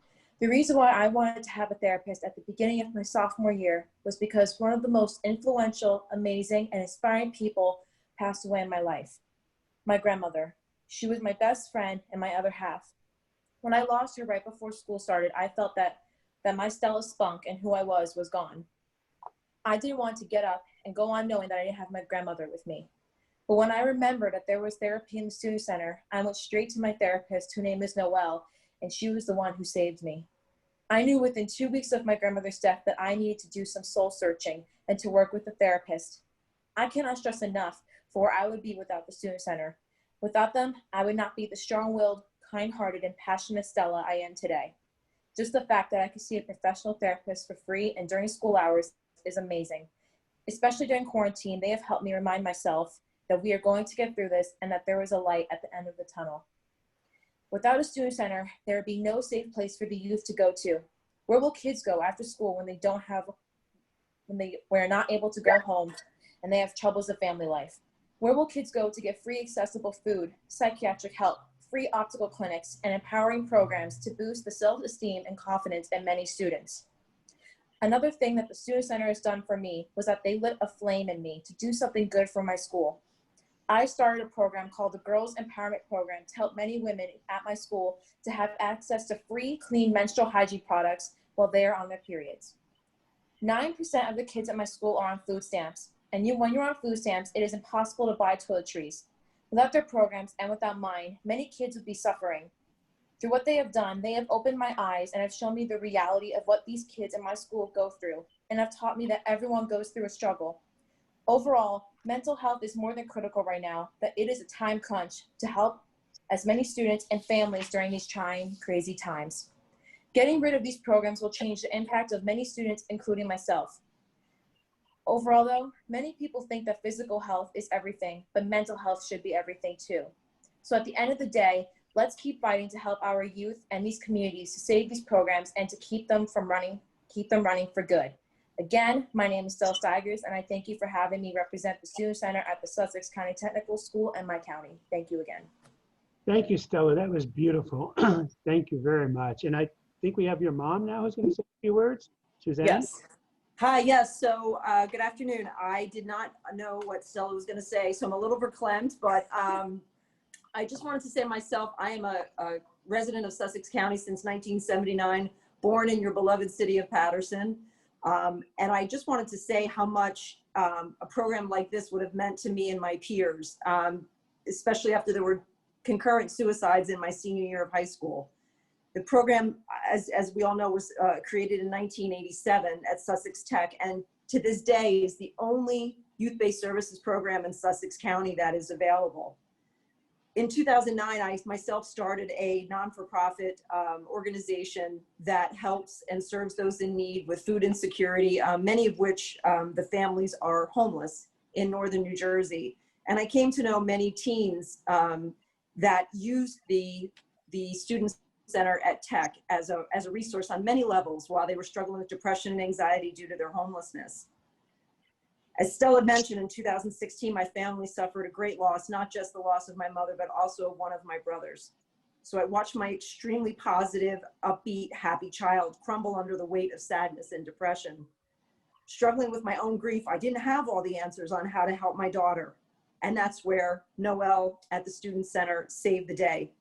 The reason why I wanted to have a therapist at the beginning of my sophomore year was because one of the most influential, amazing, and inspiring people passed away in my life. My grandmother. She was my best friend and my other half. When I lost her right before school started, I felt that my Stella spunk and who I was gone. I didn't want to get up and go on knowing that I didn't have my grandmother with me. But when I remembered that there was therapy in the Student Center, I went straight to my therapist, whose name is Noelle, and she was the one who saved me. I knew within 2 weeks of my grandmother's death that I needed to do some soul searching and to work with a therapist. I cannot stress enough for where I would be without the Student Center. Without them, I would not be the strong-willed, kind-hearted, and passionate Stella I am today. Just the fact that I could see a professional therapist for free and during school hours is amazing. Especially during quarantine, they have helped me remind myself that we are going to get through this and that there is a light at the end of the tunnel. Without a Student Center, there would be no safe place for the youth to go to. Where will kids go after school when they are not able to go home and they have troubles of family life? Where will kids go to get free accessible food, psychiatric help, free optical clinics, and empowering programs to boost the self-esteem and confidence in many students? Another thing that the Student Center has done for me was that they lit a flame in me to do something good for my school. I started a program called the Girls Empowerment Program to help many women at my school to have access to free, clean menstrual hygiene products while they are on their periods. 9% of the kids at my school are on food stamps, and when you're on food stamps, it is impossible to buy toiletries. Without their programs and without mine, many kids would be suffering. Through what they have done, they have opened my eyes and have shown me the reality of what these kids in my school go through, and have taught me that everyone goes through a struggle. Overall, mental health is more than critical right now, that it is a time crunch to help as many students and families during these trying, crazy times. Getting rid of these programs will change the impact of many students, including myself. Overall though, many people think that physical health is everything, but mental health should be everything too. So at the end of the day, let's keep fighting to help our youth and these communities to save these programs and to keep them running for good. Again, my name is Stella Steigers, and I thank you for having me represent the Student Center at the Sussex County Technical School and my county. Thank you again. Thank you, Stella. That was beautiful. Thank you very much. And I think we have your mom now who's going to say a few words. Suzanne? Yes. Hi, yes. So good afternoon. I did not know what Stella was going to say, so I'm a little verklempt, but I just wanted to say myself, I am a resident of Sussex County since 1979, born in your beloved city of Paterson. And I just wanted to say how much a program like this would have meant to me and my peers, especially after there were concurrent suicides in my senior year of high school. The program, as we all know, was created in 1987 at Sussex Tech, and to this day is the only youth-based services program in Sussex County that is available. In 2009, I myself started a non-for-profit organization that helps and serves those in need with food insecurity, many of which the families are homeless in northern New Jersey. And I came to know many teens that used the Student Center at Tech as a resource on many levels while they were struggling with depression and anxiety due to their homelessness. As Stella mentioned, in 2016, my family suffered a great loss, not just the loss of my mother, but also one of my brothers. So I watched my extremely positive, upbeat, happy child crumble under the weight of sadness and depression. Struggling with my own grief, I didn't have all the answers on how to help my daughter. And that's where Noelle at the Student Center saved the day.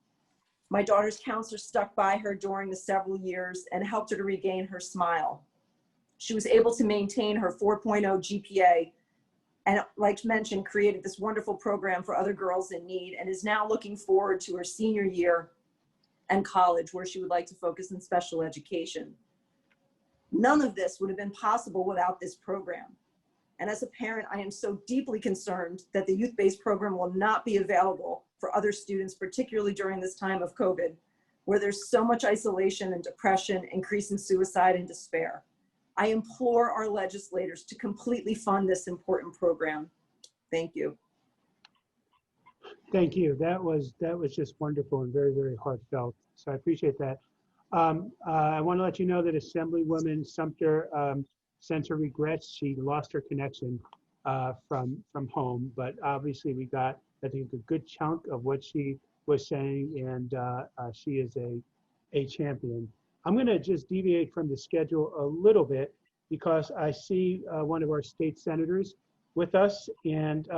My daughter's counselor stuck by her during the several years and helped her to regain her smile. She was able to maintain her 4.0 GPA and, like mentioned, created this wonderful program for other girls in need and is now looking forward to her senior year and college, where she would like to focus on special education. None of this would have been possible without this program. And as a parent, I am so deeply concerned that the youth-based program will not be available for other students, particularly during this time of COVID, where there's so much isolation and depression, increasing suicide and despair. I implore our legislators to completely fund this important program. Thank you. Thank you. That was just wonderful and very, very heartfelt. So I appreciate that. I want to let you know that Assemblywoman Sumter sent her regrets. She lost her connection from home, but obviously we got, I think, a good chunk of what she was saying, and she is a champion. I'm going to just deviate from the schedule a little bit because I see one of our state senators with us, and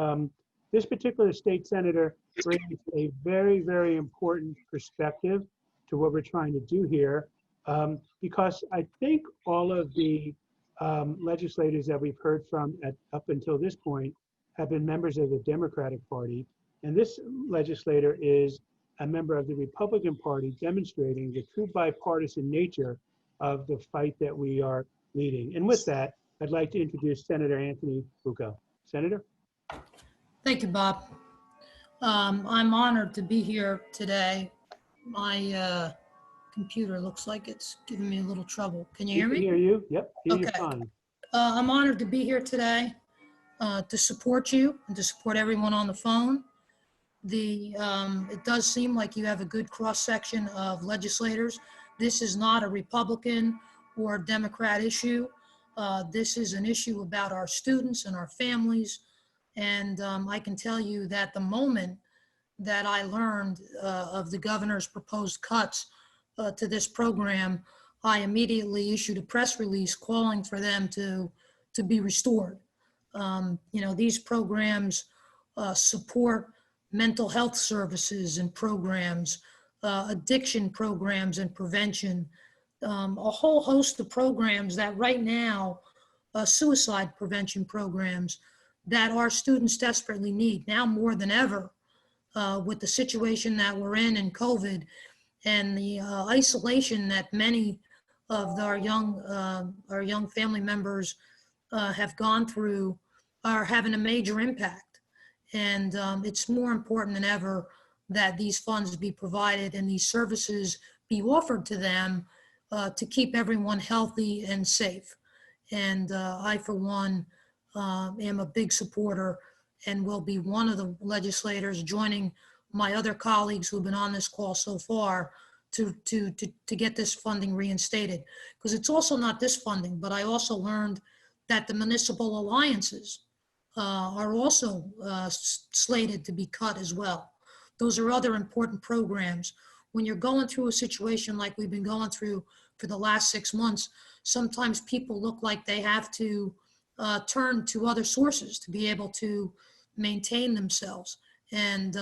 this particular state senator brings a very, very important perspective to what we're trying to do here, because I think all of the legislators that we've heard from up until this point have been members of the Democratic Party, and this legislator is a member of the Republican Party, demonstrating the true bipartisan nature of the fight that we are leading. And with that, I'd like to introduce Senator Anthony Bucco. Senator? Thank you, Bob. I'm honored to be here today. My computer looks like it's giving me a little trouble. Can you hear me? We can hear you. Yep, hear you Okay. fine. I'm honored to be here today to support you and to support everyone on the phone. It does seem like you have a good cross-section of legislators. This is not a Republican or a Democrat issue. This is an issue about our students and our families. And I can tell you that the moment that I learned of the governor's proposed cuts to this program, I immediately issued a press release calling for them to be restored. These programs support mental health services and programs, addiction programs and prevention, a whole host of programs that right now, suicide prevention programs that our students desperately need now more than ever with the situation that we're in COVID and the isolation that many of our young family members have gone through are having a major impact. And it's more important than ever that these funds be provided and these services be offered to them to keep everyone healthy and safe. And I, for one, am a big supporter and will be one of the legislators joining my other colleagues who've been on this call so far to get this funding reinstated. Because it's also not this funding, but I also learned that the municipal alliances are also slated to be cut as well. Those are other important programs. When you're going through a situation like we've been going through for the last 6 months, sometimes people look like they have to turn to other sources to be able to maintain themselves. And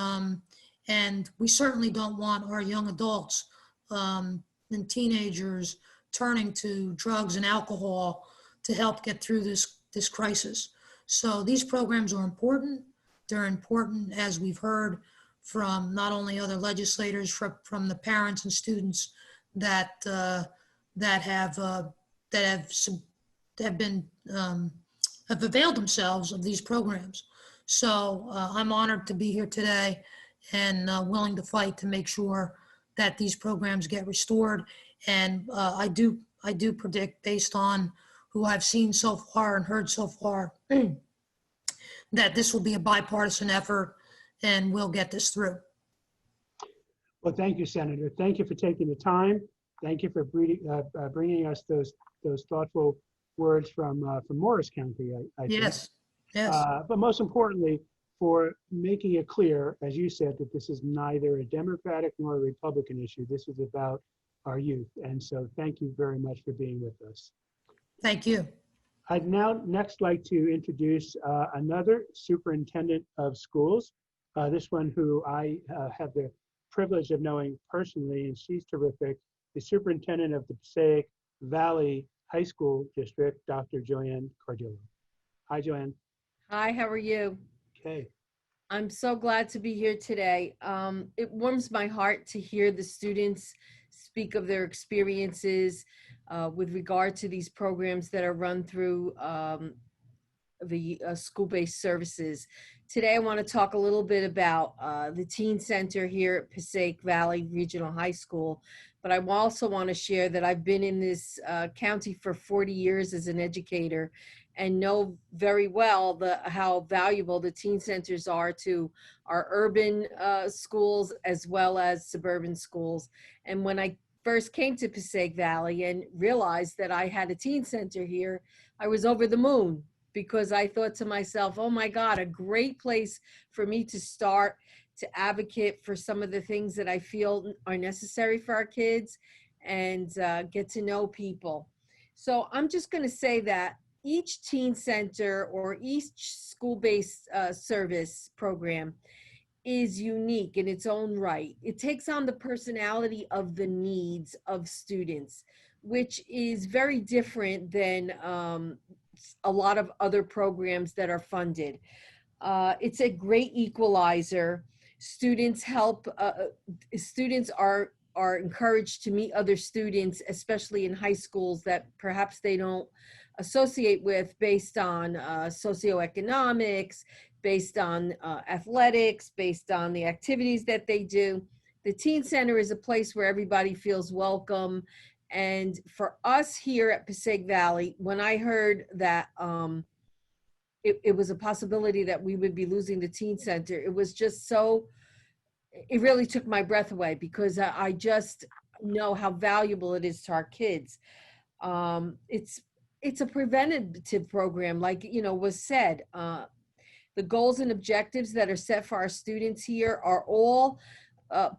And we certainly don't want our young adults and teenagers turning to drugs and alcohol to help get through this crisis. So these programs are important. They're important, as we've heard from not only other legislators, from the parents and students that have availed themselves of these programs. So I'm honored to be here today and willing to fight to make sure that these programs get restored. And I do predict, based on who I've seen so far and heard so far, that this will be a bipartisan effort and we'll get this through. Well, thank you, Senator. Thank you for taking the time. Thank you for bringing us those thoughtful words from Morris County, I think. Yes, yes. But most importantly, for making it clear, as you said, that this is neither a Democratic nor a Republican issue. This is about our youth. And so thank you very much for being with us. Thank you. I'd now next like to introduce another superintendent of schools, this one who I have the privilege of knowing personally, and she's terrific, the superintendent of the Passaic Valley High School District, Dr. Joanne Cardillo. Hi, Joanne. Hi, how are you? Okay. I'm so glad to be here today. It warms my heart to hear the students speak of their experiences with regard to these programs that are run through the school-based services. Today, I want to talk a little bit about the Teen Center here at Passaic Valley Regional High School, but I also want to share that I've been in this county for 40 years as an educator and know very well how valuable the teen centers are to our urban schools as well as suburban schools. And when I first came to Passaic Valley and realized that I had a teen center here, I was over the moon, because I thought to myself, oh my God, a great place for me to start to advocate for some of the things that I feel are necessary for our kids and get to know people. So I'm just going to say that each teen center or each school-based service program is unique in its own right. It takes on the personality of the needs of students, which is very different than a lot of other programs that are funded. It's a great equalizer. Students are encouraged to meet other students, especially in high schools that perhaps they don't associate with, based on socioeconomics, based on athletics, based on the activities that they do. The Teen Center is a place where everybody feels welcome. And for us here at Passaic Valley, when I heard that it was a possibility that we would be losing the Teen Center, it was just so, it really took my breath away, because I just know how valuable it is to our kids. It's a preventative program, like was said. The goals and objectives that are set for our students here are all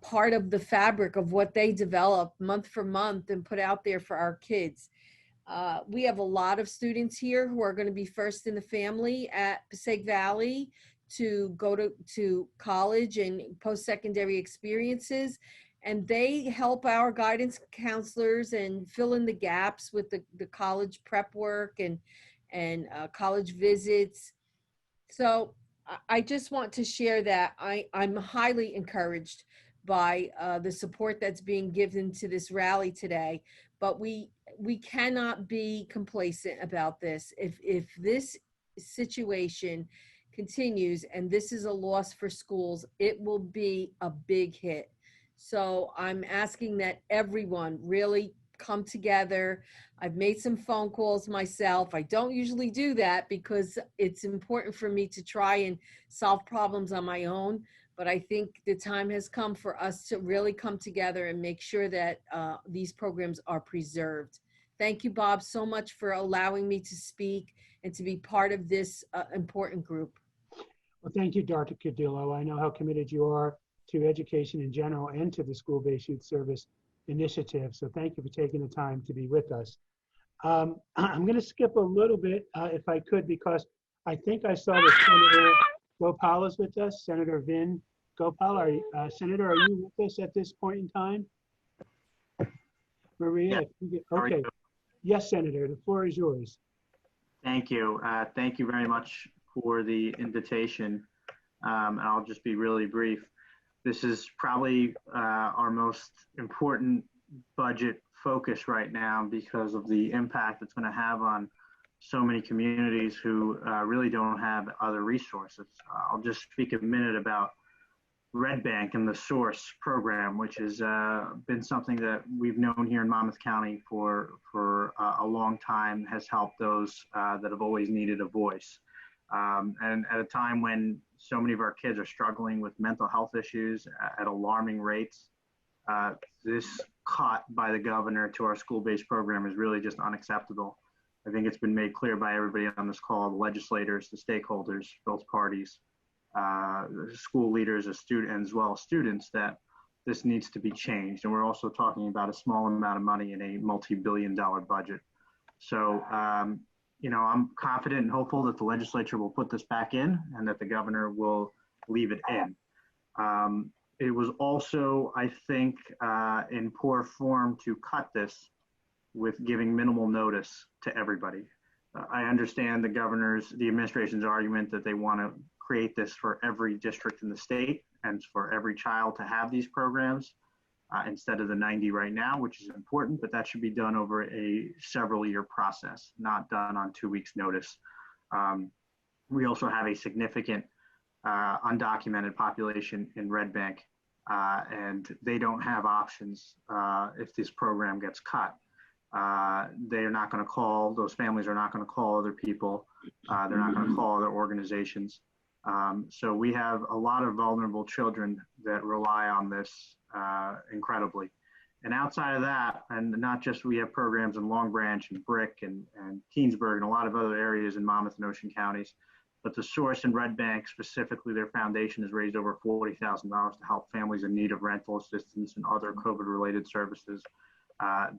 part of the fabric of what they develop month for month and put out there for our kids. We have a lot of students here who are going to be first in the family at Passaic Valley to go to college and post-secondary experiences. And they help our guidance counselors and fill in the gaps with the college prep work and college visits. So I just want to share that I'm highly encouraged by the support that's being given to this rally today, but we cannot be complacent about this. If this situation continues and this is a loss for schools, it will be a big hit. So I'm asking that everyone really come together. I've made some phone calls myself. I don't usually do that because it's important for me to try and solve problems on my own. But I think the time has come for us to really come together and make sure that these programs are preserved. Thank you, Bob, so much for allowing me to speak and to be part of this important group. Well, thank you, Dr. Cardillo. I know how committed you are to education in general and to the school-based youth service initiative. So thank you for taking the time to be with us. I'm going to skip a little bit, if I could, because I think I saw that Senator Gopal is with us, Senator Vin Gopal, Senator, are you with us at this point in time? Maria, okay. Yes, Senator, the floor is yours. Thank you. Thank you very much for the invitation. And I'll just be really brief. This is probably our most important budget focus right now because of the impact it's going to have on so many communities who really don't have other resources. I'll just speak a minute about Red Bank and the SOURCE program, which has been something that we've known here in Monmouth County for a long time, has helped those that have always needed a voice. And at a time when so many of our kids are struggling with mental health issues at alarming rates, this cut by the governor to our school-based program is really just unacceptable. I think it's been made clear by everybody on this call, the legislators, the stakeholders, both parties, the school leaders, as well as students, that this needs to be changed. And we're also talking about a small amount of money in a multi-billion-dollar budget. So, you know, I'm confident and hopeful that the legislature will put this back in and that the governor will leave it in. It was also, I think, in poor form to cut this with giving minimal notice to everybody. I understand the administration's argument that they want to create this for every district in the state and for every child to have these programs instead of the 90 right now, which is important, but that should be done over a several-year process, not done on 2 weeks' notice. We also have a significant undocumented population in Red Bank, and they don't have options if this program gets cut. They're not going to call, those families are not going to call other people. They're not going to call other organizations. So we have a lot of vulnerable children that rely on this incredibly. And outside of that, and not just, we have programs in Long Branch and Brick and Keensburg and a lot of other areas in Monmouth and Ocean counties, but the SOURCE and Red Bank, specifically their foundation, has raised over $40,000 to help families in need of rental assistance and other COVID-related services.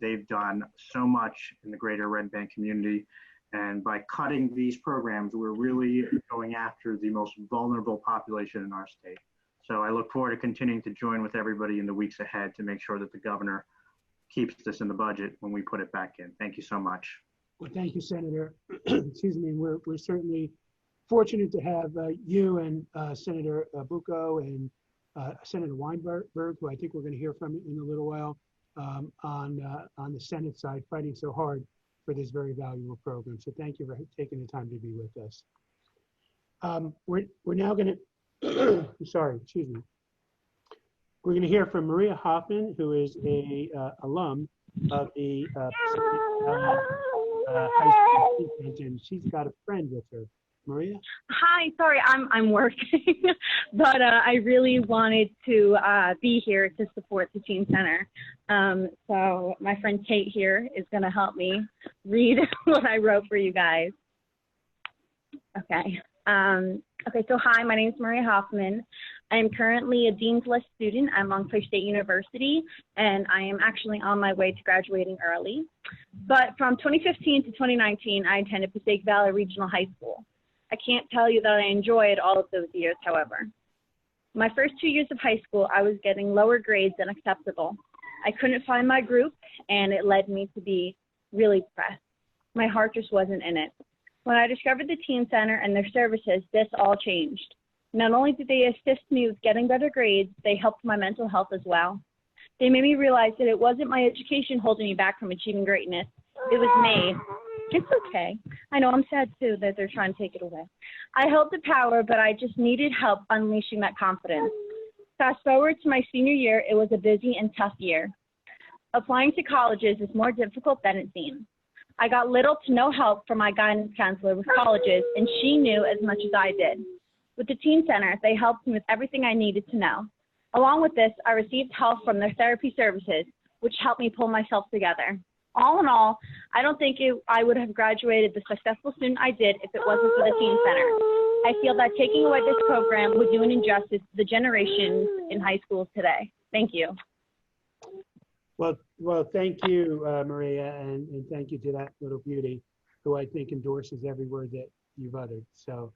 They've done so much in the greater Red Bank community. And by cutting these programs, we're really going after the most vulnerable population in our state. So I look forward to continuing to join with everybody in the weeks ahead to make sure that the governor keeps this in the budget when we put it back in. Thank you so much. Well, thank you, Senator. Excuse me. We're certainly fortunate to have you and Senator Bucco and Senator Weinberg, who I think we're going to hear from in a little while, on the Senate side, fighting so hard for this very valuable program. So thank you for taking the time to be with us. We're now going to, sorry, excuse me. We're going to hear from Maria Hoffman, who is a alum of the high school, and she's got a friend with her. Maria? Hi, sorry, I'm working, but I really wanted to be here to support the Teen Center. So my friend Kate here is going to help me read what I wrote for you guys. Okay. Okay, so hi, my name is Maria Hoffman. I am currently a Dean's List student at Montclair State University, and I am actually on my way to graduating early. But from 2015 to 2019, I attended Passaic Valley Regional High School. I can't tell you that I enjoyed all of those years, however. My first 2 years of high school, I was getting lower grades than acceptable. I couldn't find my group, and it led me to be really depressed. My heart just wasn't in it. When I discovered the Teen Center and their services, this all changed. Not only did they assist me with getting better grades, they helped my mental health as well. They made me realize that it wasn't my education holding me back from achieving greatness. It was me. It's okay. I know, I'm sad too that they're trying to take it away. I held the power, but I just needed help unleashing that confidence. Fast forward to my senior year, it was a busy and tough year. Applying to colleges is more difficult than it seems. I got little to no help from my guidance counselor with colleges, and she knew as much as I did. With the Teen Center, they helped me with everything I needed to know. Along with this, I received help from their therapy services, which helped me pull myself together. All in all, I don't think I would have graduated the successful student I did if it wasn't for the Teen Center. I feel that taking away this program would do an injustice to the generations in high schools today. Thank you. Well, thank you, Maria, and thank you to that little beauty, who I think endorses every word that you've uttered. So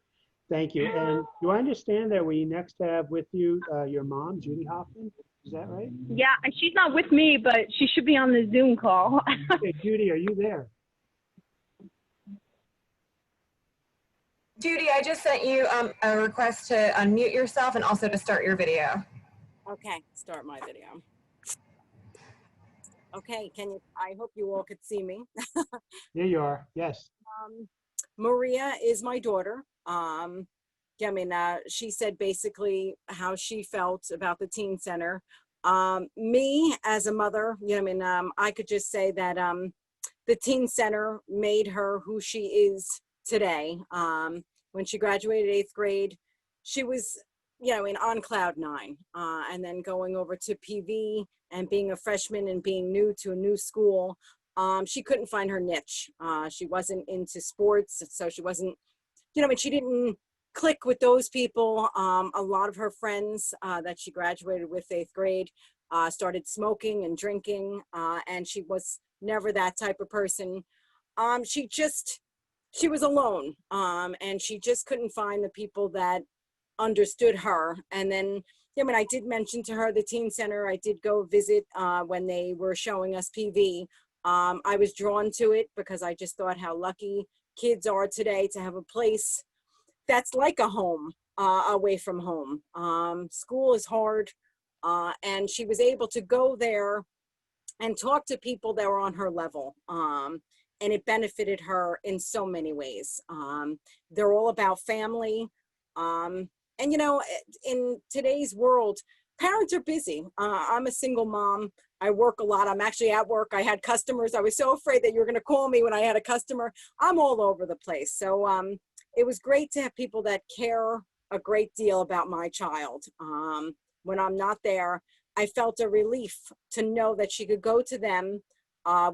Thank you. And do I understand that we next have with you your mom, Judy Hoffman? Is that right? Yeah, and she's not with me, but she should be on the Zoom call. Okay, Judy, are you there? Judy, I just sent you a request to unmute yourself and also to start your video. Okay, start my video. Okay, I hope you all could see me. There you are, yes. Maria is my daughter. Yeah, I mean, she said basically how she felt about the teen center. Me as a mother, yeah, I mean, I could just say that the teen center made her who she is today. When she graduated 8th grade, she was, I mean, on cloud 9, and then going over to PV and being a freshman and being new to a new school, she couldn't find her niche. She wasn't into sports, so she wasn't, I mean, she didn't click with those people. A lot of her friends that she graduated with 8th grade started smoking and drinking, and she was never that type of person. She was alone, and she just couldn't find the people that understood her. And then, I mean, I did mention to her the teen center. I did go visit when they were showing us PV. I was drawn to it because I just thought how lucky kids are today to have a place that's like a home away from home. School is hard, and she was able to go there and talk to people that were on her level. And it benefited her in so many ways. They're all about family. And in today's world, parents are busy. I'm a single mom. I work a lot. I'm actually at work. I had customers. I was so afraid that you were going to call me when I had a customer. I'm all over the place. So it was great to have people that care a great deal about my child. When I'm not there, I felt a relief to know that she could go to them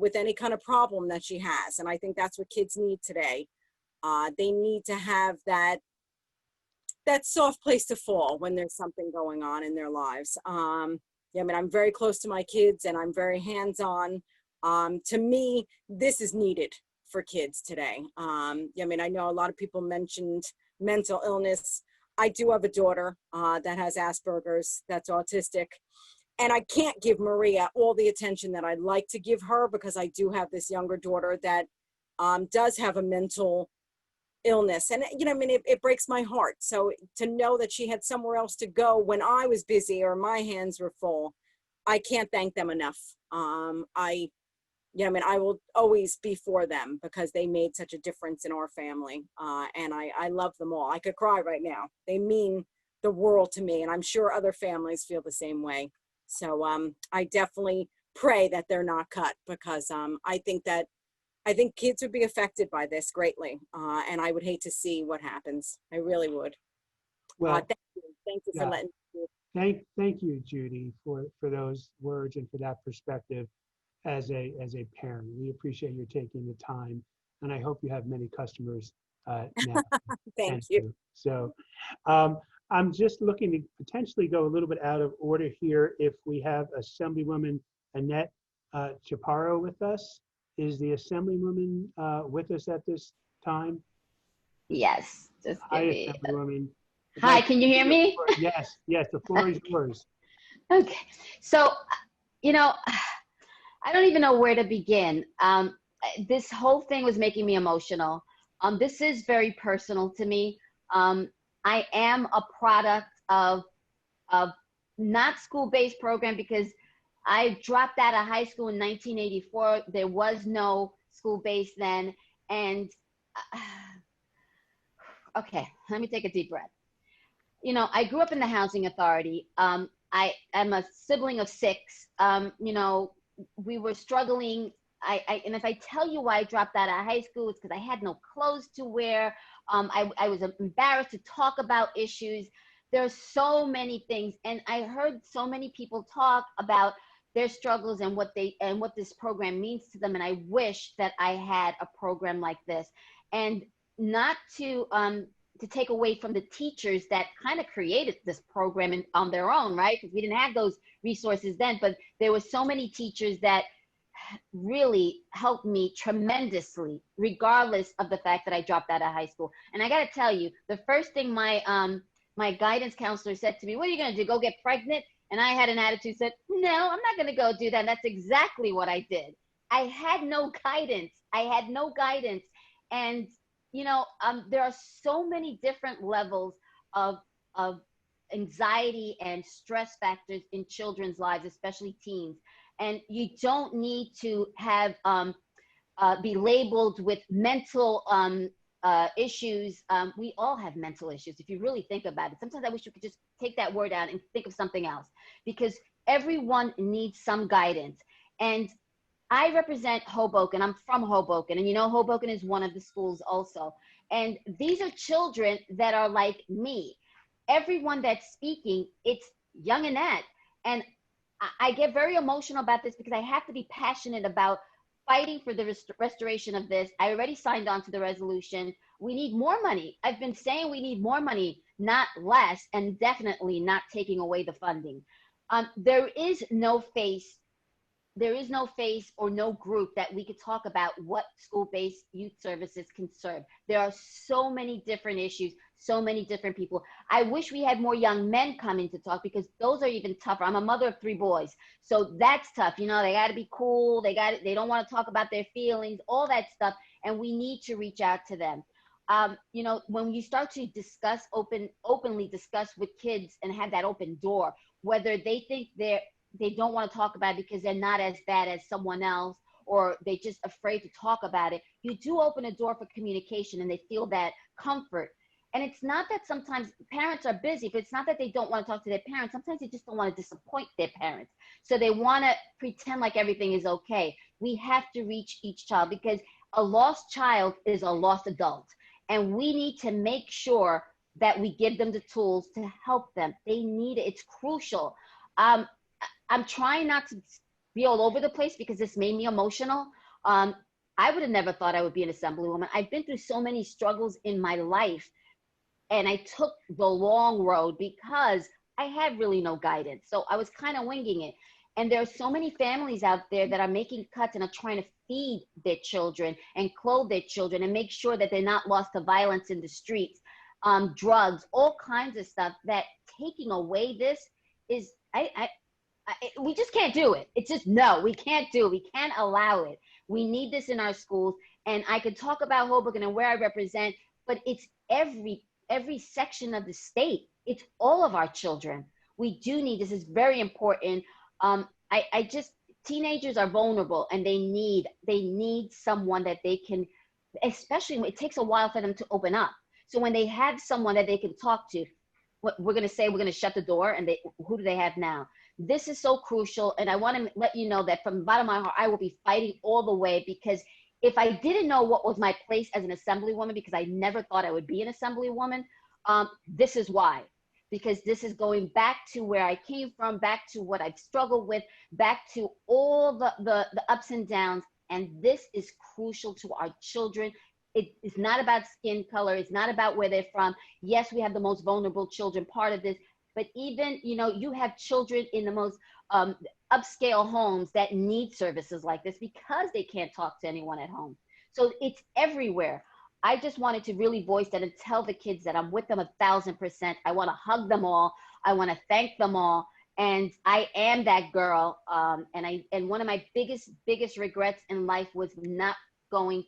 with any kind of problem that she has. And I think that's what kids need today. They need to have that soft place to fall when there's something going on in their lives. Yeah, I mean, I'm very close to my kids and I'm very hands-on. To me, this is needed for kids today. Yeah, I mean, I know a lot of people mentioned mental illness. I do have a daughter that has Asperger's, that's autistic. And I can't give Maria all the attention that I'd like to give her because I do have this younger daughter that does have a mental illness. And, I mean, it breaks my heart. So to know that she had somewhere else to go when I was busy or my hands were full, I can't thank them enough. I mean, I will always be for them because they made such a difference in our family. And I love them all. I could cry right now. They mean the world to me. And I'm sure other families feel the same way. So I definitely pray that they're not cut because I think kids would be affected by this greatly. And I would hate to see what happens. I really would. Well, thank you for letting me. Thank you, Judy, for those words and for that perspective as a parent. We appreciate you taking the time, and I hope you have many customers now. Thank you. So I'm just looking to potentially go a little bit out of order here. If we have Assemblywoman Annette Chaparro with us. Is the Assemblywoman with us at this time? Yes. Just Hi, Assemblywoman. Hi, can you hear me? Yes, the floor is yours. Okay, so, I don't even know where to begin. This whole thing was making me emotional. This is very personal to me. I am a product of not school-based program because I dropped out of high school in 1984. There was no school-based then. And okay, let me take a deep breath. I grew up in the housing authority. I am a sibling of 6. We were struggling. And if I tell you why I dropped out of high school, it's because I had no clothes to wear. I was embarrassed to talk about issues. There's so many things. And I heard so many people talk about their struggles and what this program means to them. And I wish that I had a program like this. And not to take away from the teachers that kind of created this program on their own, right? Because we didn't have those resources then, but there were so many teachers that really helped me tremendously, regardless of the fact that I dropped out of high school. And I got to tell you, the first thing my guidance counselor said to me, "What are you going to do? Go get pregnant?" And I had an attitude, said, "No, I'm not going to go do that." And that's exactly what I did. I had no guidance. And there are so many different levels of anxiety and stress factors in children's lives, especially teens. And you don't need to have be labeled with mental issues. We all have mental issues, if you really think about it. Sometimes I wish you could just take that word out and think of something else, because everyone needs some guidance. And I represent Hoboken. I'm from Hoboken, and Hoboken is one of the schools also. And these are children that are like me. Everyone that's speaking, it's young Annette. And I get very emotional about this because I have to be passionate about fighting for the restoration of this. I already signed on to the resolution. We need more money. I've been saying we need more money, not less, and definitely not taking away the funding. There is no face or no group that we could talk about what school-based youth services can serve. There are so many different issues, so many different people. I wish we had more young men coming to talk, because those are even tougher. I'm a mother of 3 boys, so that's tough. They got to be cool. They don't want to talk about their feelings, all that stuff, and we need to reach out to them. When you start to openly discuss with kids and have that open door, whether they think they don't want to talk about it because they're not as bad as someone else, or they're just afraid to talk about it, you do open a door for communication, and they feel that comfort. And it's not that sometimes parents are busy, but it's not that they don't want to talk to their parents. Sometimes they just don't want to disappoint their parents. So they want to pretend like everything is okay. We have to reach each child, because a lost child is a lost adult. And we need to make sure that we give them the tools to help them. They need it. It's crucial. I'm trying not to be all over the place because this made me emotional. I would have never thought I would be an assemblywoman. I've been through so many struggles in my life, and I took the long road because I had really no guidance. So I was kind of winging it. And there are so many families out there that are making cuts and are trying to feed their children and clothe their children and make sure that they're not lost to violence in the streets, drugs, all kinds of stuff. That taking away this is, we just can't do it. It's just, no, we can't do it. We can't allow it. We need this in our schools. And I could talk about Hoboken and where I represent, but it's every section of the state. It's all of our children. We do need, this is very important. Teenagers are vulnerable, and they need someone that they can, especially when it takes a while for them to open up. So when they have someone that they can talk to, we're going to say we're going to shut the door, and who do they have now? This is so crucial. And I want to let you know that from the bottom of my heart, I will be fighting all the way, because if I didn't know what was my place as an assemblywoman, because I never thought I would be an assemblywoman, this is why. Because this is going back to where I came from, back to what I've struggled with, back to all the ups and downs. And this is crucial to our children. It is not about skin color. It's not about where they're from. Yes, we have the most vulnerable children part of this, but even, you have children in the most upscale homes that need services like this because they can't talk to anyone at home. So it's everywhere. I just wanted to really voice that and tell the kids that I'm with them 1,000%. I want to hug them all. I want to thank them all. And I am that girl. And one of my biggest regrets in life was not going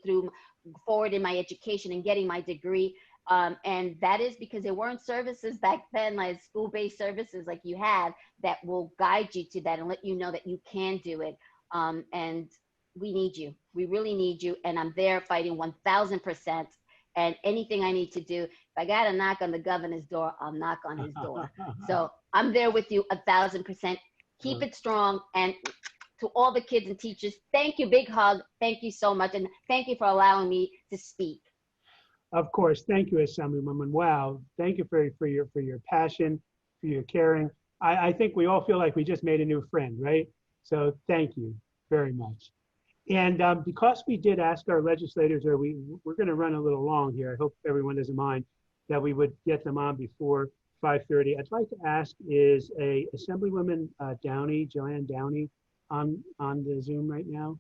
forward in my education and getting my degree. And that is because there weren't services back then, like school-based services like you have, that will guide you to that and let you know that you can do it. And we need you. We really need you. And I'm there fighting 1,000%. And anything I need to do, if I got to knock on the governor's door, I'll knock on his door. So I'm there with you 1,000%. Keep it strong. And to all the kids and teachers, thank you. Big hug. Thank you so much. And thank you for allowing me to speak. Of course. Thank you, Assemblywoman. Wow. Thank you for your passion, for your caring. I think we all feel like we just made a new friend, right? So thank you very much. And because we did ask our legislators, or we're going to run a little long here, I hope everyone doesn't mind, that we would get them on before 5:30. I'd like to ask, is Assemblywoman Downey, Joanne Downey, on the Zoom right now?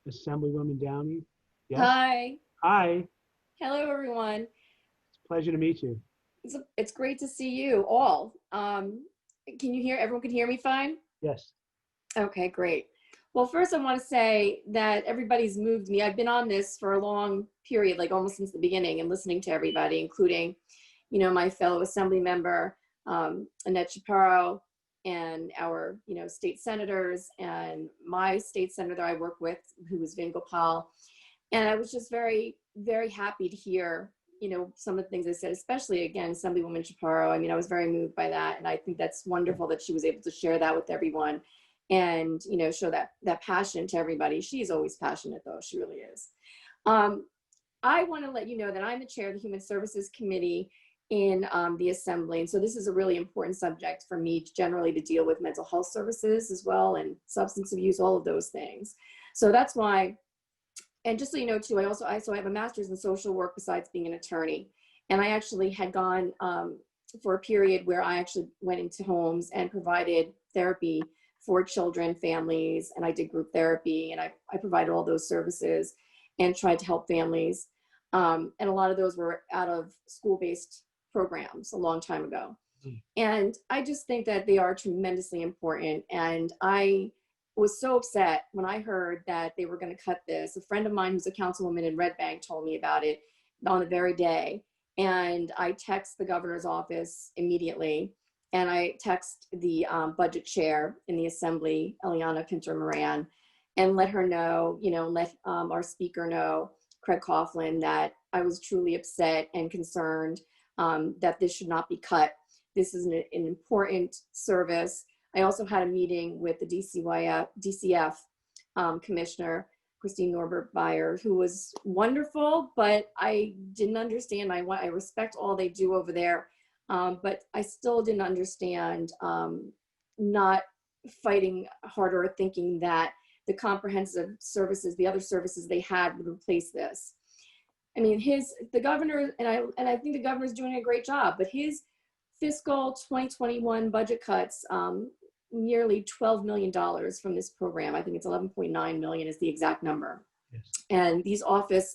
Assemblywoman Downey? Yes. Hi. Hi. Hello, everyone. It's a pleasure to meet you. It's great to see you all. Can you hear? Everyone can hear me fine? Yes. Okay, great. Well, first I want to say that everybody's moved me. I've been on this for a long period, like almost since the beginning, and listening to everybody, including, you know, my fellow assembly member, Annette Chaparro, and our, you know, state senators, and my state senator that I work with, who was Vin Gopal. And I was just very, very happy to hear, you know, some of the things I said, especially again, Assemblywoman Chaparro. I mean, I was very moved by that. And I think that's wonderful that she was able to share that with everyone and, you know, show that passion to everybody. She's always passionate though, she really is. I want to let you know that I'm the chair of the Human Services Committee in the Assembly. And so this is a really important subject for me generally to deal with mental health services as well, and substance abuse, all of those things. So that's why. And just so you know too, I have a master's in social work besides being an attorney. And I actually had gone for a period where I actually went into homes and provided therapy for children, families, and I did group therapy, and I provided all those services and tried to help families. And a lot of those were out of school-based programs a long time ago. And I just think that they are tremendously important. And I was so upset when I heard that they were going to cut this. A friend of mine who's a councilwoman in Red Bank told me about it on the very day. And I text the governor's office immediately. And I text the budget chair in the assembly, Eliana Pinter-Moran, and let her know, you know, let our speaker know, Craig Coughlin, that I was truly upset and concerned that this should not be cut. This is an important service. I also had a meeting with the DCF commissioner, Christine Norbert-Beyer, who was wonderful, but I didn't understand. I respect all they do over there, but I still didn't understand not fighting harder, thinking that the comprehensive services, the other services they had would replace this. I mean, the governor, and I think the governor's doing a great job, but his fiscal 2021 budget cuts, nearly $12 million from this program. I think it's 11.9 million is the exact number. Yes. And this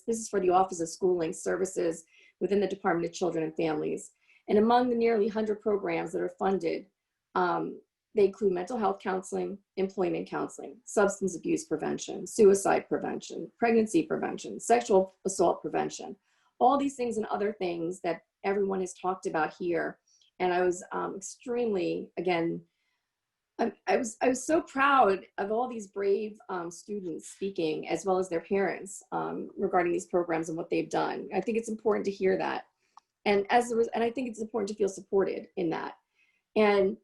is for the Office of Schooling Services within the Department of Children and Families. And among the nearly 100 programs that are funded, they include mental health counseling, employment counseling, substance abuse prevention, suicide prevention, pregnancy prevention, sexual assault prevention, all these things and other things that everyone has talked about here. And I was extremely, again, I was so proud of all these brave students speaking, as well as their parents, regarding these programs and what they've done. I think it's important to hear that, and I think it's important to feel supported in that. And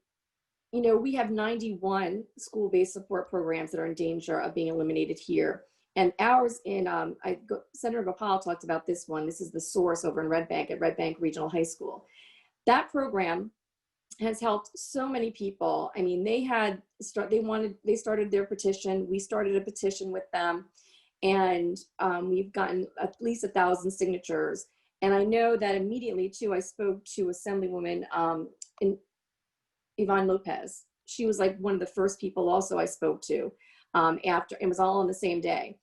you know, we have 91 school-based support programs that are in danger of being eliminated here, and ours in Senator Gopal talked about this one. This is the Source over in Red Bank at Red Bank Regional High School. That program has helped so many people. I mean, they started their petition. We started a petition with them, and we've gotten at least 1,000 signatures. And I know that immediately too, I spoke to Assemblywoman Yvonne Lopez. She was like one of the first people also I spoke to after, it was all on the same day.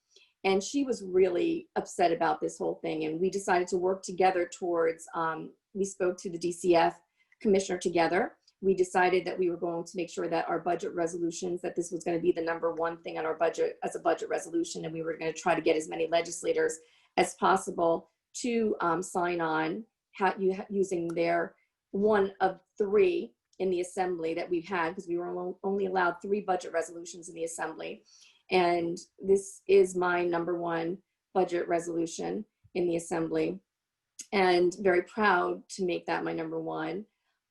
And she was really upset about this whole thing. And we decided to work together towards, we spoke to the DCF commissioner together. We decided that we were going to make sure that our budget resolutions, that this was going to be the #1 thing on our budget as a budget resolution. And we were going to try to get as many legislators as possible to sign on using their one of 3 in the assembly that we've had, because we were only allowed 3 budget resolutions in the assembly. And this is my #1 budget resolution in the assembly, and very proud to make that my #1.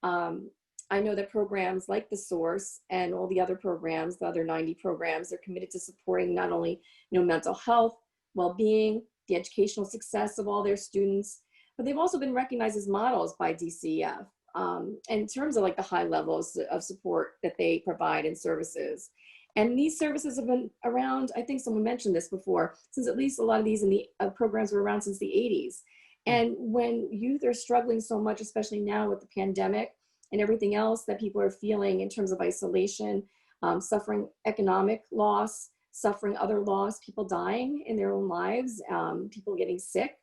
I know that programs like The Source and all the other programs, the other 90 programs, are committed to supporting not only, you know, mental health, well-being, the educational success of all their students, but they've also been recognized as models by DCF in terms of like the high levels of support that they provide in services. And these services have been around, I think someone mentioned this before, since at least a lot of these in the programs were around since the 80s. And when youth are struggling so much, especially now with the pandemic and everything else that people are feeling in terms of isolation, suffering economic loss, suffering other loss, people dying in their own lives, people getting sick,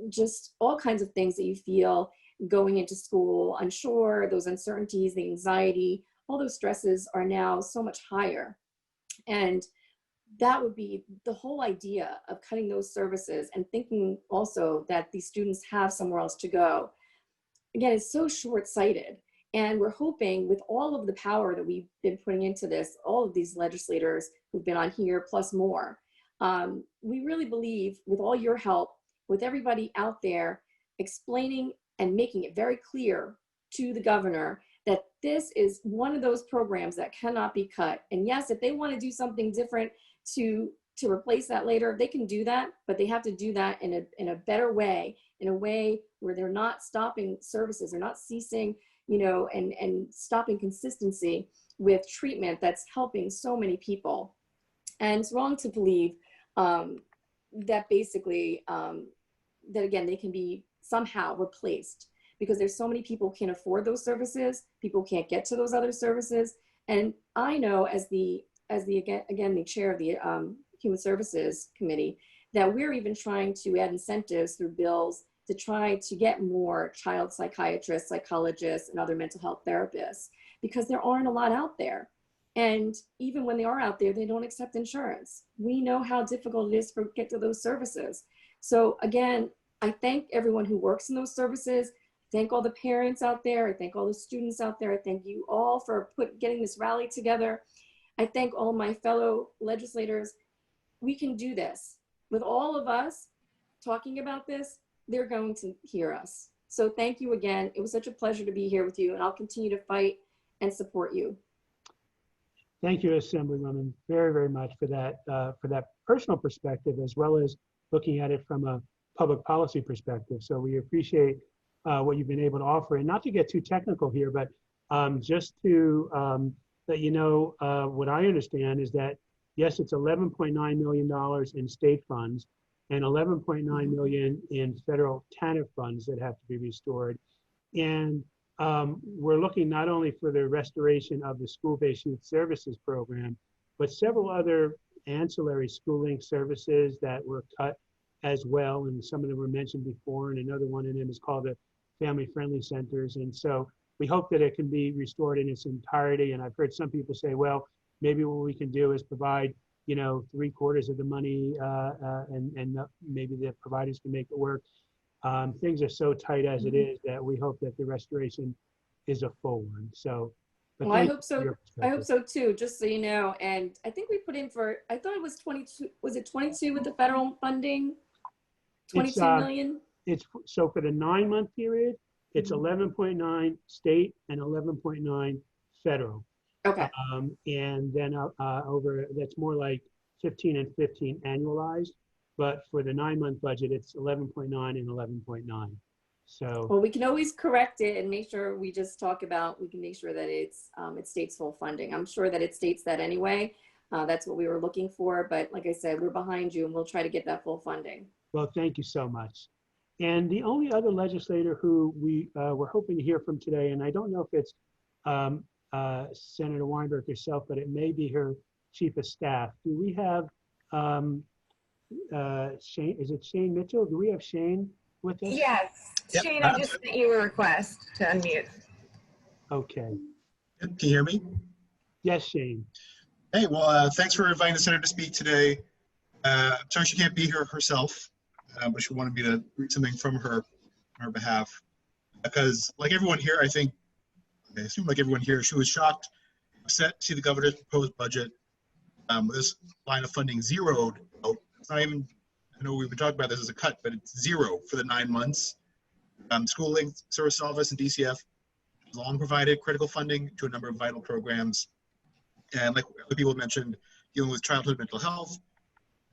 just all kinds of things that you feel going into school, unsure, those uncertainties, the anxiety, all those stresses are now so much higher. And that would be the whole idea of cutting those services and thinking also that these students have somewhere else to go. Again, it's so short-sighted. And we're hoping with all of the power that we've been putting into this, all of these legislators who've been on here plus more, we really believe with all your help, with everybody out there explaining and making it very clear to the governor that this is one of those programs that cannot be cut. And yes, if they want to do something different to replace that later, they can do that, but they have to do that in a better way, in a way where they're not stopping services, they're not ceasing, you know, and stopping consistency with treatment that's helping so many people. And it's wrong to believe that basically, that again, they can be somehow replaced, because there's so many people who can't afford those services, people can't get to those other services. And I know as the chair of the Human Services Committee, that we're even trying to add incentives through bills to try to get more child psychiatrists, psychologists, and other mental health therapists, because there aren't a lot out there. And even when they are out there, they don't accept insurance. We know how difficult it is to get to those services. So again, I thank everyone who works in those services. Thank all the parents out there. I thank all the students out there. I thank you all for getting this rally together. I thank all my fellow legislators. We can do this. With all of us talking about this, they're going to hear us. So thank you again. It was such a pleasure to be here with you, and I'll continue to fight and support you. Thank you, Assemblywoman, very, very much for that personal perspective, as well as looking at it from a public policy perspective. So we appreciate what you've been able to offer. And not to get too technical here, but just to let you know, what I understand is that, yes, it's $11.9 million in state funds and $11.9 million in federal TANF funds that have to be restored. And we're looking not only for the restoration of the school-based youth services program, but several other ancillary schooling services that were cut as well. And some of them were mentioned before, and another one of them is called the family-friendly centers. And so we hope that it can be restored in its entirety. And I've heard some people say, well, maybe what we can do is provide, you know, 3/4 of the money, and maybe the providers can make it work. Things are so tight as it is that we hope that the restoration is a full one. So, well, I hope so. I hope so too, just so you know. And I think we put in for, I thought it was 22, was it 22 with the federal funding? 22 million? It's so for the 9-month period, it's 11.9 state and 11.9 federal. Okay. And then over, that's more like 15 and 15 annualized. But for the 9-month budget, it's 11.9 and 11.9. So. Well, we can always correct it and make sure we just talk about, we can make sure that it's, it states full funding. I'm sure that it states that anyway. That's what we were looking for. But like I said, we're behind you and we'll try to get that full funding. Well, thank you so much. And the only other legislator who we were hoping to hear from today, and I don't know if it's Senator Weinberg herself, but it may be her chief of staff. Do we have Shane? Is it Shane Mitchell? Do we have Shane with us? Yes. Yep. Shane, I just sent you a request to unmute. Okay. Can you hear me? Yes, Shane. Hey, well, thanks for inviting the senator to speak today. I'm sorry she can't be here herself, but she wanted me to read something from her on her behalf. Because like everyone here, I assume like everyone here, she was shocked, upset to see the governor's proposed budget with this line of funding zeroed. It's not even, I know we've been talking about this as a cut, but it's zero for the 9 months. Schooling Service Office and DCF has long provided critical funding to a number of vital programs. And like other people mentioned, dealing with childhood mental health,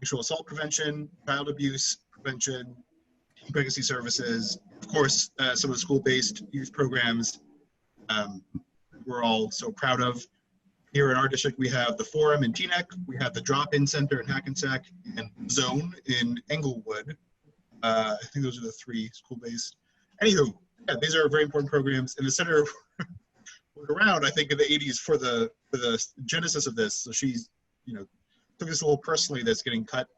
sexual assault prevention, child abuse prevention, pregnancy services, of course, some of the school-based youth programs we're all so proud of. Here in our district, we have the Forum in Teaneck, we have the Drop-In Center in Hackensack, and Zone in Englewood. I think those are the 3 school-based. Anywho, yeah, these are very important programs, and the center was around, I think, in the 80s for the genesis of this. So she's, you know, took this a little personally that's getting cut.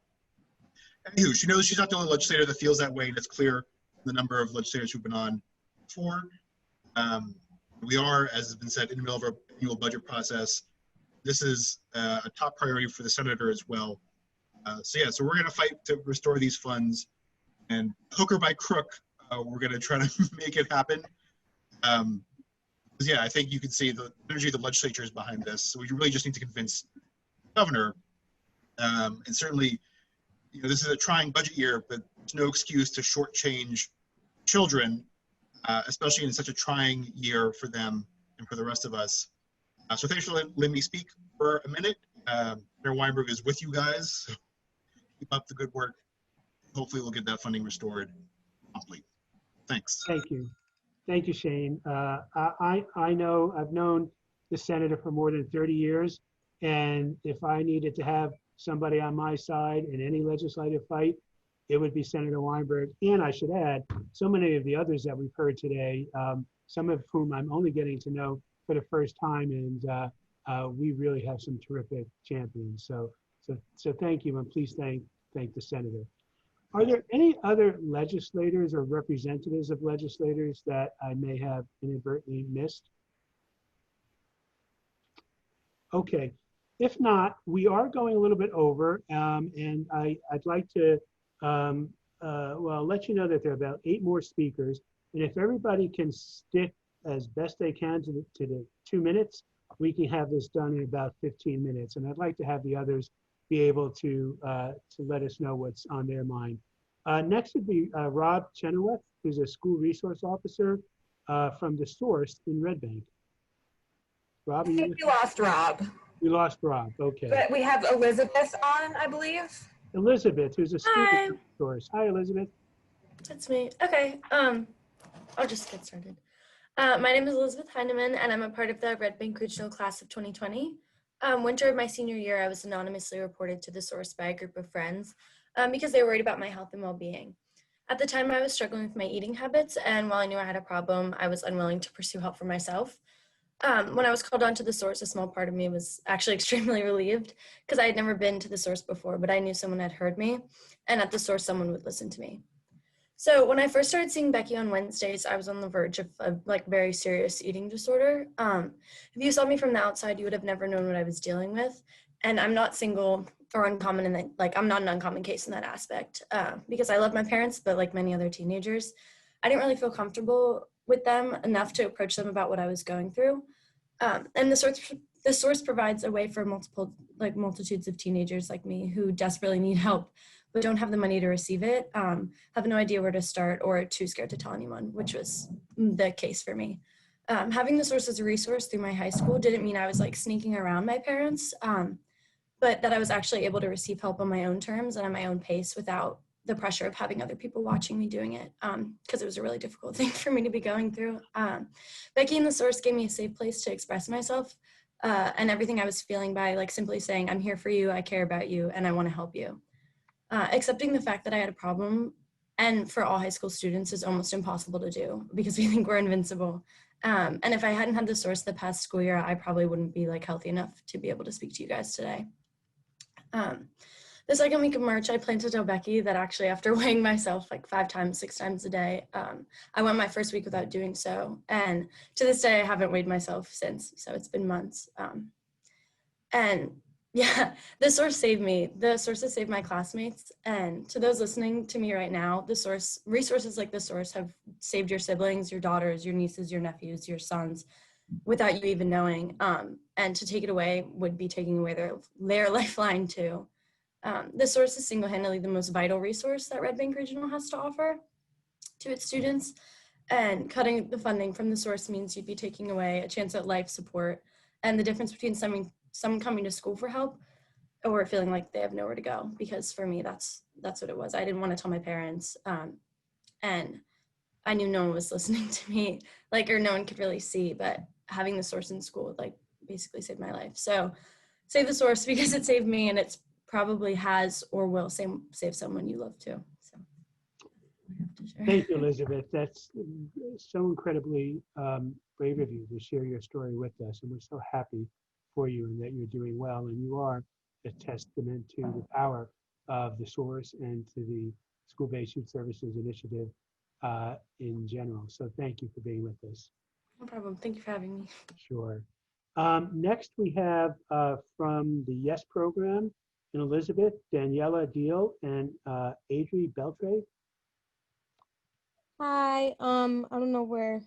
Anywho, she knows she's not the only legislator that feels that way, and it's clear the number of legislators who've been on before. We are, as has been said, in the middle of our annual budget process. This is a top priority for the senator as well. So we're going to fight to restore these funds, and hook or by crook, we're going to try to make it happen. I think you can see the energy of the legislature is behind this. So we really just need to convince the governor. And certainly, this is a trying budget year, but there's no excuse to shortchange children, especially in such a trying year for them and for the rest of us. So thanks for letting me speak for a minute. Mayor Weinberg is with you guys. So keep up the good work. Hopefully we'll get that funding restored promptly. Thanks. Thank you. Thank you, Shane. I've known the senator for more than 30 years. And if I needed to have somebody on my side in any legislative fight, it would be Senator Weinberg. And I should add, so many of the others that we've heard today, some of whom I'm only getting to know for the first time, and we really have some terrific champions. So thank you, and please thank the senator. Are there any other legislators or representatives of legislators that I may have inadvertently missed? Okay, if not, we are going a little bit over, and I'd like to let you know that there are about 8 more speakers, and if everybody can stick as best they can to the 2 minutes, we can have this done in about 15 minutes. And I'd like to have the others be able to let us know what's on their mind. Next would be Rob Chenoweth, who's a school resource officer from The Source in Red Bank. Rob, I think we lost Rob. We lost Rob, okay. But we have Elizabeth on, I believe. Elizabeth, who's a student at The Source. Hi, Elizabeth. That's me. Okay, I'll just get started. My name is Elizabeth Heineman, and I'm a part of the Red Bank Regional Class of 2020. Winter of my senior year, I was anonymously reported to The Source by a group of friends because they were worried about my health and well-being. At the time, I was struggling with my eating habits, and while I knew I had a problem, I was unwilling to pursue help for myself. When I was called on to The Source, a small part of me was actually extremely relieved because I had never been to The Source before, but I knew someone had heard me, and at The Source, someone would listen to me. So when I first started seeing Becky on Wednesdays, I was on the verge of a very serious eating disorder. If you saw me from the outside, you would have never known what I was dealing with. And I'm not single or uncommon in that, I'm not an uncommon case in that aspect because I love my parents, but like many other teenagers, I didn't really feel comfortable with them enough to approach them about what I was going through. And the source provides a way for multitudes of teenagers like me who desperately need help, but don't have the money to receive it, have no idea where to start, or are too scared to tell anyone, which was the case for me. Having the source as a resource through my high school didn't mean I was sneaking around my parents, but that I was actually able to receive help on my own terms and at my own pace without the pressure of having other people watching me doing it, because it was a really difficult thing for me to be going through. Becky and the source gave me a safe place to express myself and everything I was feeling by simply saying, I'm here for you, I care about you, and I want to help you. Accepting the fact that I had a problem, and for all high school students, is almost impossible to do because we think we're invincible. And if I hadn't had the source the past school year, I probably wouldn't be healthy enough to be able to speak to you guys today. The second week of March, I planned to tell Becky that actually after weighing myself 5 times, 6 times a day, I went my first week without doing so. And to this day, I haven't weighed myself since, so it's been months. And yeah, the source saved me. The source has saved my classmates. And to those listening to me right now, resources like the source have saved your siblings, your daughters, your nieces, your nephews, your sons, without you even knowing. And to take it away would be taking away their lifeline too. The source is single-handedly the most vital resource that Red Bank Regional has to offer to its students. And cutting the funding from the source means you'd be taking away a chance at life support and the difference between someone coming to school for help or feeling like they have nowhere to go. Because for me, that's what it was. I didn't want to tell my parents. And I knew no one was listening to me, or no one could really see, but having the source in school basically saved my life. So save the source because it saved me, and it's probably has or will save someone you love too. So thank you, Elizabeth. That's so incredibly brave of you to share your story with us, and we're so happy for you and that you're doing well. And you are a testament to the power of the source and to the School-Based Youth Services Initiative in general. So thank you for being with us. No problem. Thank you for having me. Sure. Next, we have from the YES program, and Elizabeth, Daniela Deal, and Adri Beltre. Hi, I don't know where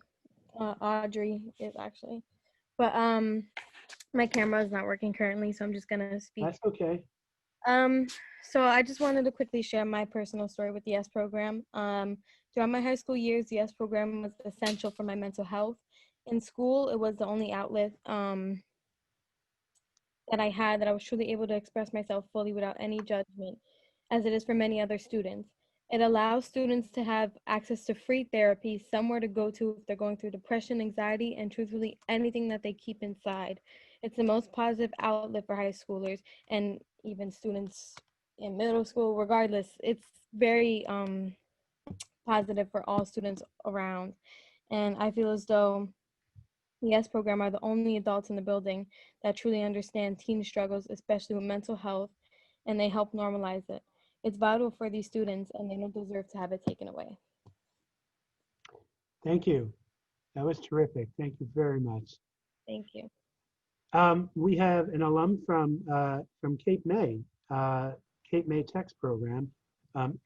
Audrey is actually, but my camera is not working currently, so I'm just gonna speak. That's okay. So I just wanted to quickly share my personal story with the YES program. Throughout my high school years, the YES program was essential for my mental health. In school, it was the only outlet that I had that I was truly able to express myself fully without any judgment, as it is for many other students. It allows students to have access to free therapy, somewhere to go to if they're going through depression, anxiety, and truthfully anything that they keep inside. It's the most positive outlet for high schoolers and even students in middle school. Regardless, it's very positive for all students around. And I feel as though the YES program are the only adults in the building that truly understand teen struggles, especially with mental health, and they help normalize it. It's vital for these students, and they don't deserve to have it taken away. Thank you. That was terrific. Thank you very much. Thank you. We have an alum from Cape May Tech's program,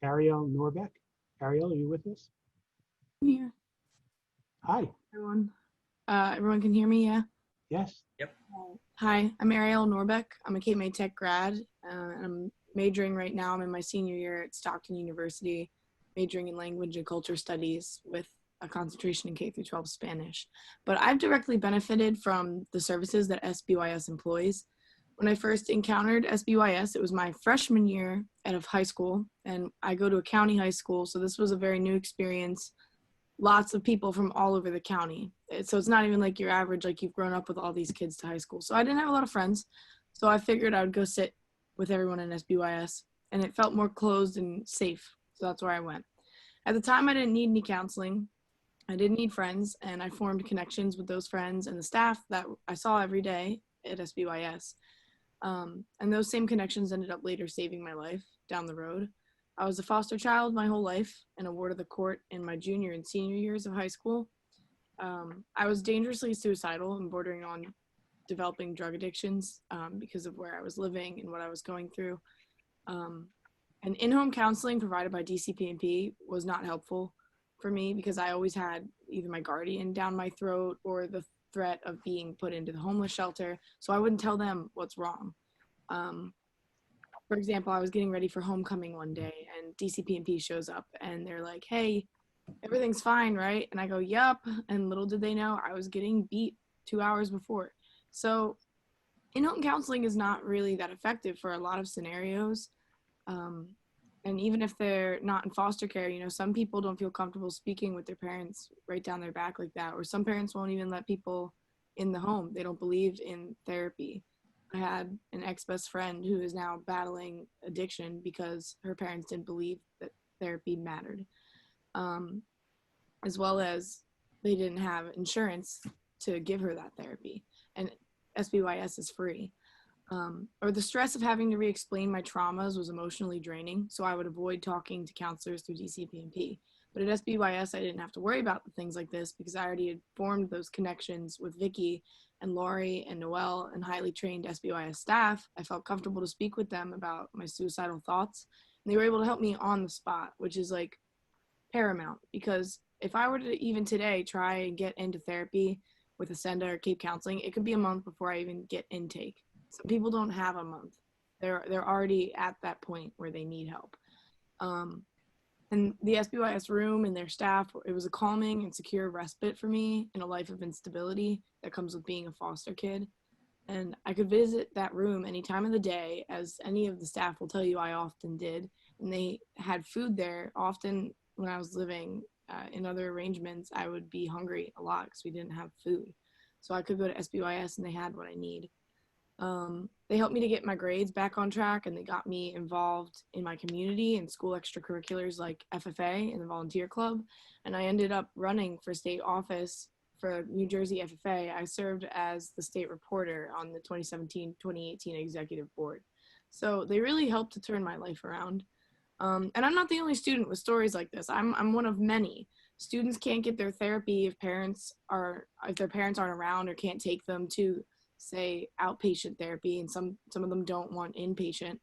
Ariel Norbeck. Ariel, are you with us? I'm here. Hi. Everyone. Everyone can hear me, yeah? Yes. Yep. Hi, I'm Ariel Norbeck. I'm a Cape May Tech grad. And I'm majoring right now. I'm in my senior year at Stockton University, majoring in language and culture studies with a concentration in K-12 Spanish. But I've directly benefited from the services that SBYS employs. When I first encountered SBYS, it was my freshman year out of high school, and I go to a county high school, so this was a very new experience. Lots of people from all over the county. So it's not even like your average, like you've grown up with all these kids to high school. So I didn't have a lot of friends. So I figured I would go sit with everyone in SBYS, and it felt more closed and safe. So that's where I went. At the time, I didn't need any counseling. I didn't need friends, and I formed connections with those friends and the staff that I saw every day at SBYS. And those same connections ended up later saving my life down the road. I was a foster child my whole life and a ward of the court in my junior and senior years of high school. I was dangerously suicidal and bordering on developing drug addictions because of where I was living and what I was going through. And in-home counseling provided by DCP&P was not helpful for me because I always had either my guardian down my throat or the threat of being put into the homeless shelter, so I wouldn't tell them what's wrong. For example, I was getting ready for homecoming one day and DCP&P shows up and they're like, hey, everything's fine, right? And I go, yup. And little did they know I was getting beat 2 hours before. So in-home counseling is not really that effective for a lot of scenarios. And even if they're not in foster care, you know, some people don't feel comfortable speaking with their parents right down their back like that. Or some parents won't even let people in the home. They don't believe in therapy. I had an ex-best friend who is now battling addiction because her parents didn't believe that therapy mattered. As well as they didn't have insurance to give her that therapy. And SBYS is free. Or the stress of having to re-explain my traumas was emotionally draining, so I would avoid talking to counselors through DCP&P. But at SBYS, I didn't have to worry about things like this because I already had formed those connections with Vicky and Laurie and Noelle and highly trained SBYS staff. I felt comfortable to speak with them about my suicidal thoughts, and they were able to help me on the spot, which is like paramount, because if I were to even today try and get into therapy with Ascenda or Cape Counseling, it could be a month before I even get intake. Some people don't have a month. They're already at that point where they need help. And the SBYS room and their staff, it was a calming and secure respite for me in a life of instability that comes with being a foster kid. And I could visit that room any time of the day, as any of the staff will tell you I often did. And they had food there. Often when I was living in other arrangements, I would be hungry a lot because we didn't have food. So I could go to SBYS and they had what I need. They helped me to get my grades back on track, and they got me involved in my community and school extracurriculars like FFA and the volunteer club. And I ended up running for state office for New Jersey FFA. I served as the state reporter on the 2017-2018 executive board. So they really helped to turn my life around. And I'm not the only student with stories like this. I'm one of many. Students can't get their therapy if their parents aren't around or can't take them to, say, outpatient therapy, and some of them don't want inpatient.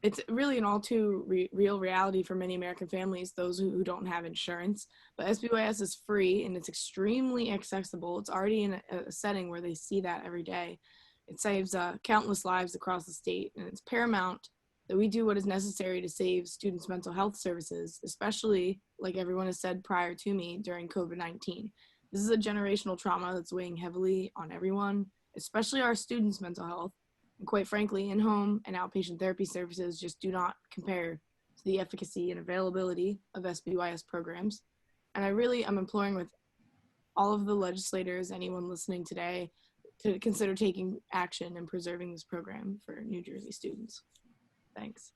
It's really an all too real reality for many American families, those who don't have insurance. But SBYS is free and it's extremely accessible. It's already in a setting where they see that every day. It saves countless lives across the state, and it's paramount that we do what is necessary to save students' mental health services, especially, like everyone has said prior to me, during COVID-19. This is a generational trauma that's weighing heavily on everyone, especially our students' mental health. And quite frankly, in-home and outpatient therapy services just do not compare to the efficacy and availability of SBYS programs. And I really am imploring with all of the legislators, anyone listening today, to consider taking action and preserving this program for New Jersey students. Thanks.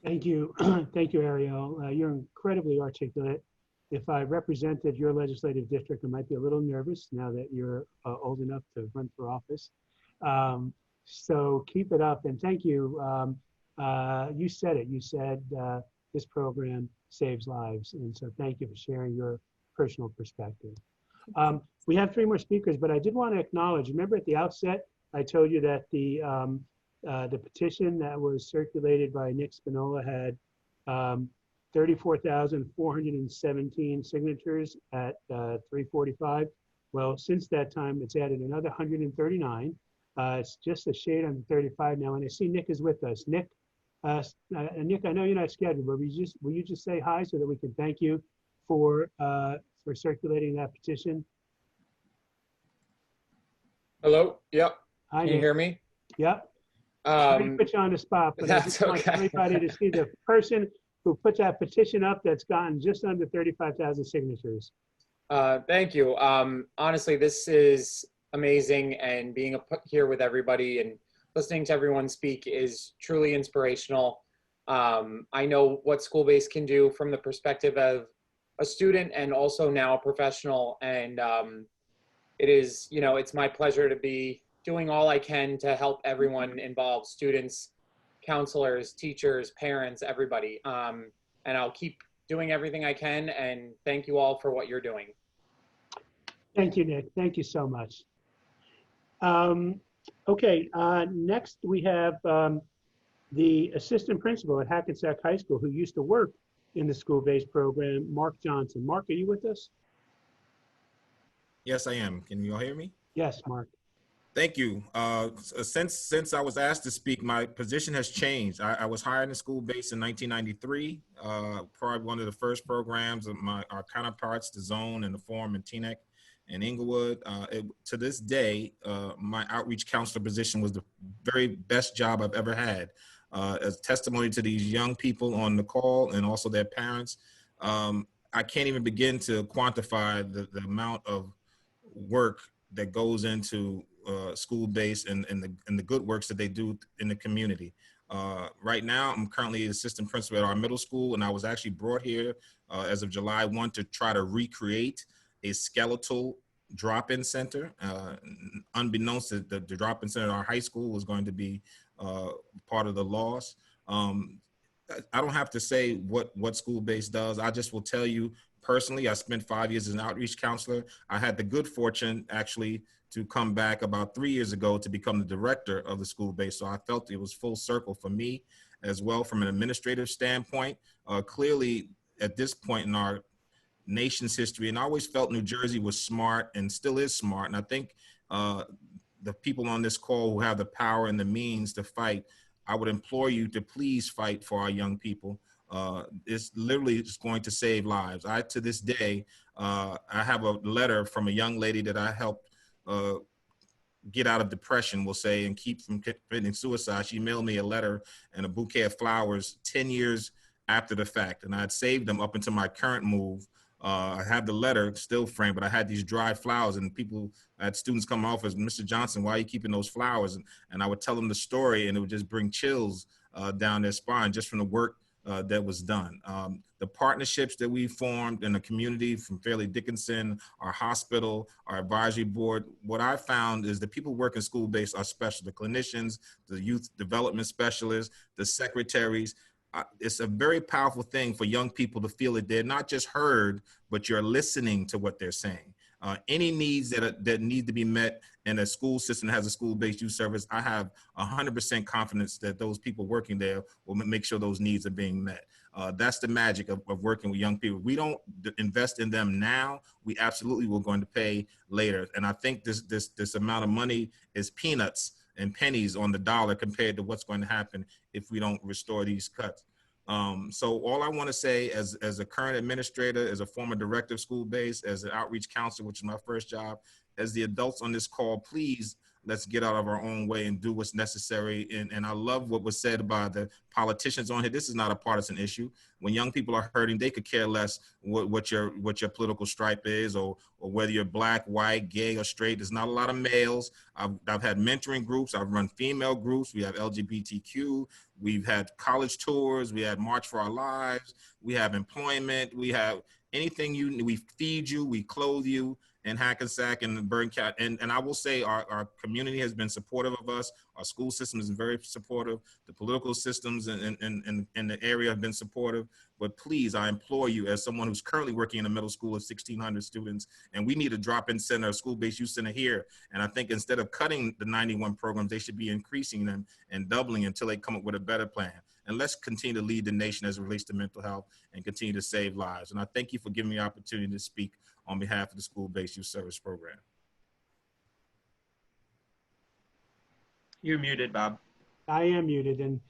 Thank you. Thank you, Ariel. You're incredibly articulate. If I represented your legislative district, I might be a little nervous now that you're old enough to run for office. So keep it up, and thank you. You said it. You said this program saves lives, and so thank you for sharing your personal perspective. We have 3 more speakers, but I did want to acknowledge, remember at the outset, I told you that the petition that was circulated by Nick Spinola had 34,417 signatures at 3:45. Well, since that time, it's added another 139. It's just a shade under 35 now, and I see Nick is with us. Nick, Nick, I know you're not scheduled, but will you just say hi so that we can thank you for circulating that petition? Hello. Yep. Hi, Can you Nick. hear me? Yep. Sorry to put you on the spot, but I just want everybody to see the person who put that petition up that's gotten just under 35,000 signatures. Thank you. Honestly, this is amazing, and being here with everybody and listening to everyone speak is truly inspirational. I know what school-based can do from the perspective of a student and also now a professional, and it is, it's my pleasure to be doing all I can to help everyone involved, students, counselors, teachers, parents, everybody. And I'll keep doing everything I can, and thank you all for what you're doing. Thank you, Nick. Thank you so much. Okay, next we have the assistant principal at Hackensack High School who used to work in the school-based program, Mark Johnson. Mark, are you with us? Yes, I am. Can you all hear me? Yes, Mark. Thank you. Since I was asked to speak, my position has changed. I was hired in school base in 1993, probably one of the first programs of our counterparts, the Zone and the Forum and TNEC in Inglewood. To this day, my outreach counselor position was the very best job I've ever had. As testimony to these young people on the call and also their parents, I can't even begin to quantify the amount of work that goes into school-based and the good works that they do in the community. Right now, I'm currently assistant principal at our middle school, and I was actually brought here as of July 1 to try to recreate a skeletal drop-in center. Unbeknownst to the drop-in center at our high school was going to be part of the loss. I don't have to say what school-based does. I just will tell you personally, I spent 5 years as an outreach counselor. I had the good fortune actually to come back about 3 years ago to become the director of the school base. So I felt it was full circle for me as well from an administrative standpoint. Clearly at this point in our nation's history, and I always felt New Jersey was smart and still is smart. And I think the people on this call who have the power and the means to fight, I would implore you to please fight for our young people. It's literally just going to save lives. To this day, I have a letter from a young lady that I helped get out of depression, we'll say, and keep from committing suicide. She mailed me a letter and a bouquet of flowers 10 years after the fact. And I had saved them up until my current move. I have the letter still framed, but I had these dried flowers, and I had students come off as, Mr. Johnson, why are you keeping those flowers? And I would tell them the story, and it would just bring chills down their spine just from the work that was done. The partnerships that we formed in the community from Fairleigh Dickinson, our hospital, our advisory board, what I found is the people working school-based are special. The clinicians, the youth development specialists, the secretaries. It's a very powerful thing for young people to feel that they're not just heard, but you're listening to what they're saying. Any needs that need to be met in a school system that has a school-based youth service, I have 100% confidence that those people working there will make sure those needs are being met. That's the magic of working with young people. We don't invest in them now. We absolutely will going to pay later. And I think this amount of money is peanuts and pennies on the dollar compared to what's going to happen if we don't restore these cuts. So all I want to say as a current administrator, as a former director of school-based, as an outreach counselor, which is my first job, as the adults on this call, please, let's get out of our own way and do what's necessary. And I love what was said by the politicians on here. This is not a partisan issue. When young people are hurting, they could care less what your political stripe is, or whether you're black, white, gay, or straight. There's not a lot of males. I've had mentoring groups. I've run female groups. We have LGBTQ. We've had college tours. We had March for Our Lives. We have employment. We have anything we feed you, we clothe you. And Hackensack and Burncat. And I will say our community has been supportive of us. Our school system is very supportive. The political systems in the area have been supportive. But please, I implore you, as someone who's currently working in a middle school of 1,600 students, and we need a drop-in center, a school-based youth center here. And I think instead of cutting the 91 programs, they should be increasing them and doubling until they come up with a better plan. And let's continue to lead the nation as it relates to mental health and continue to save lives. And I thank you for giving me the opportunity to speak on behalf of the school-based youth service program. You're muted, Bob. I am muted, and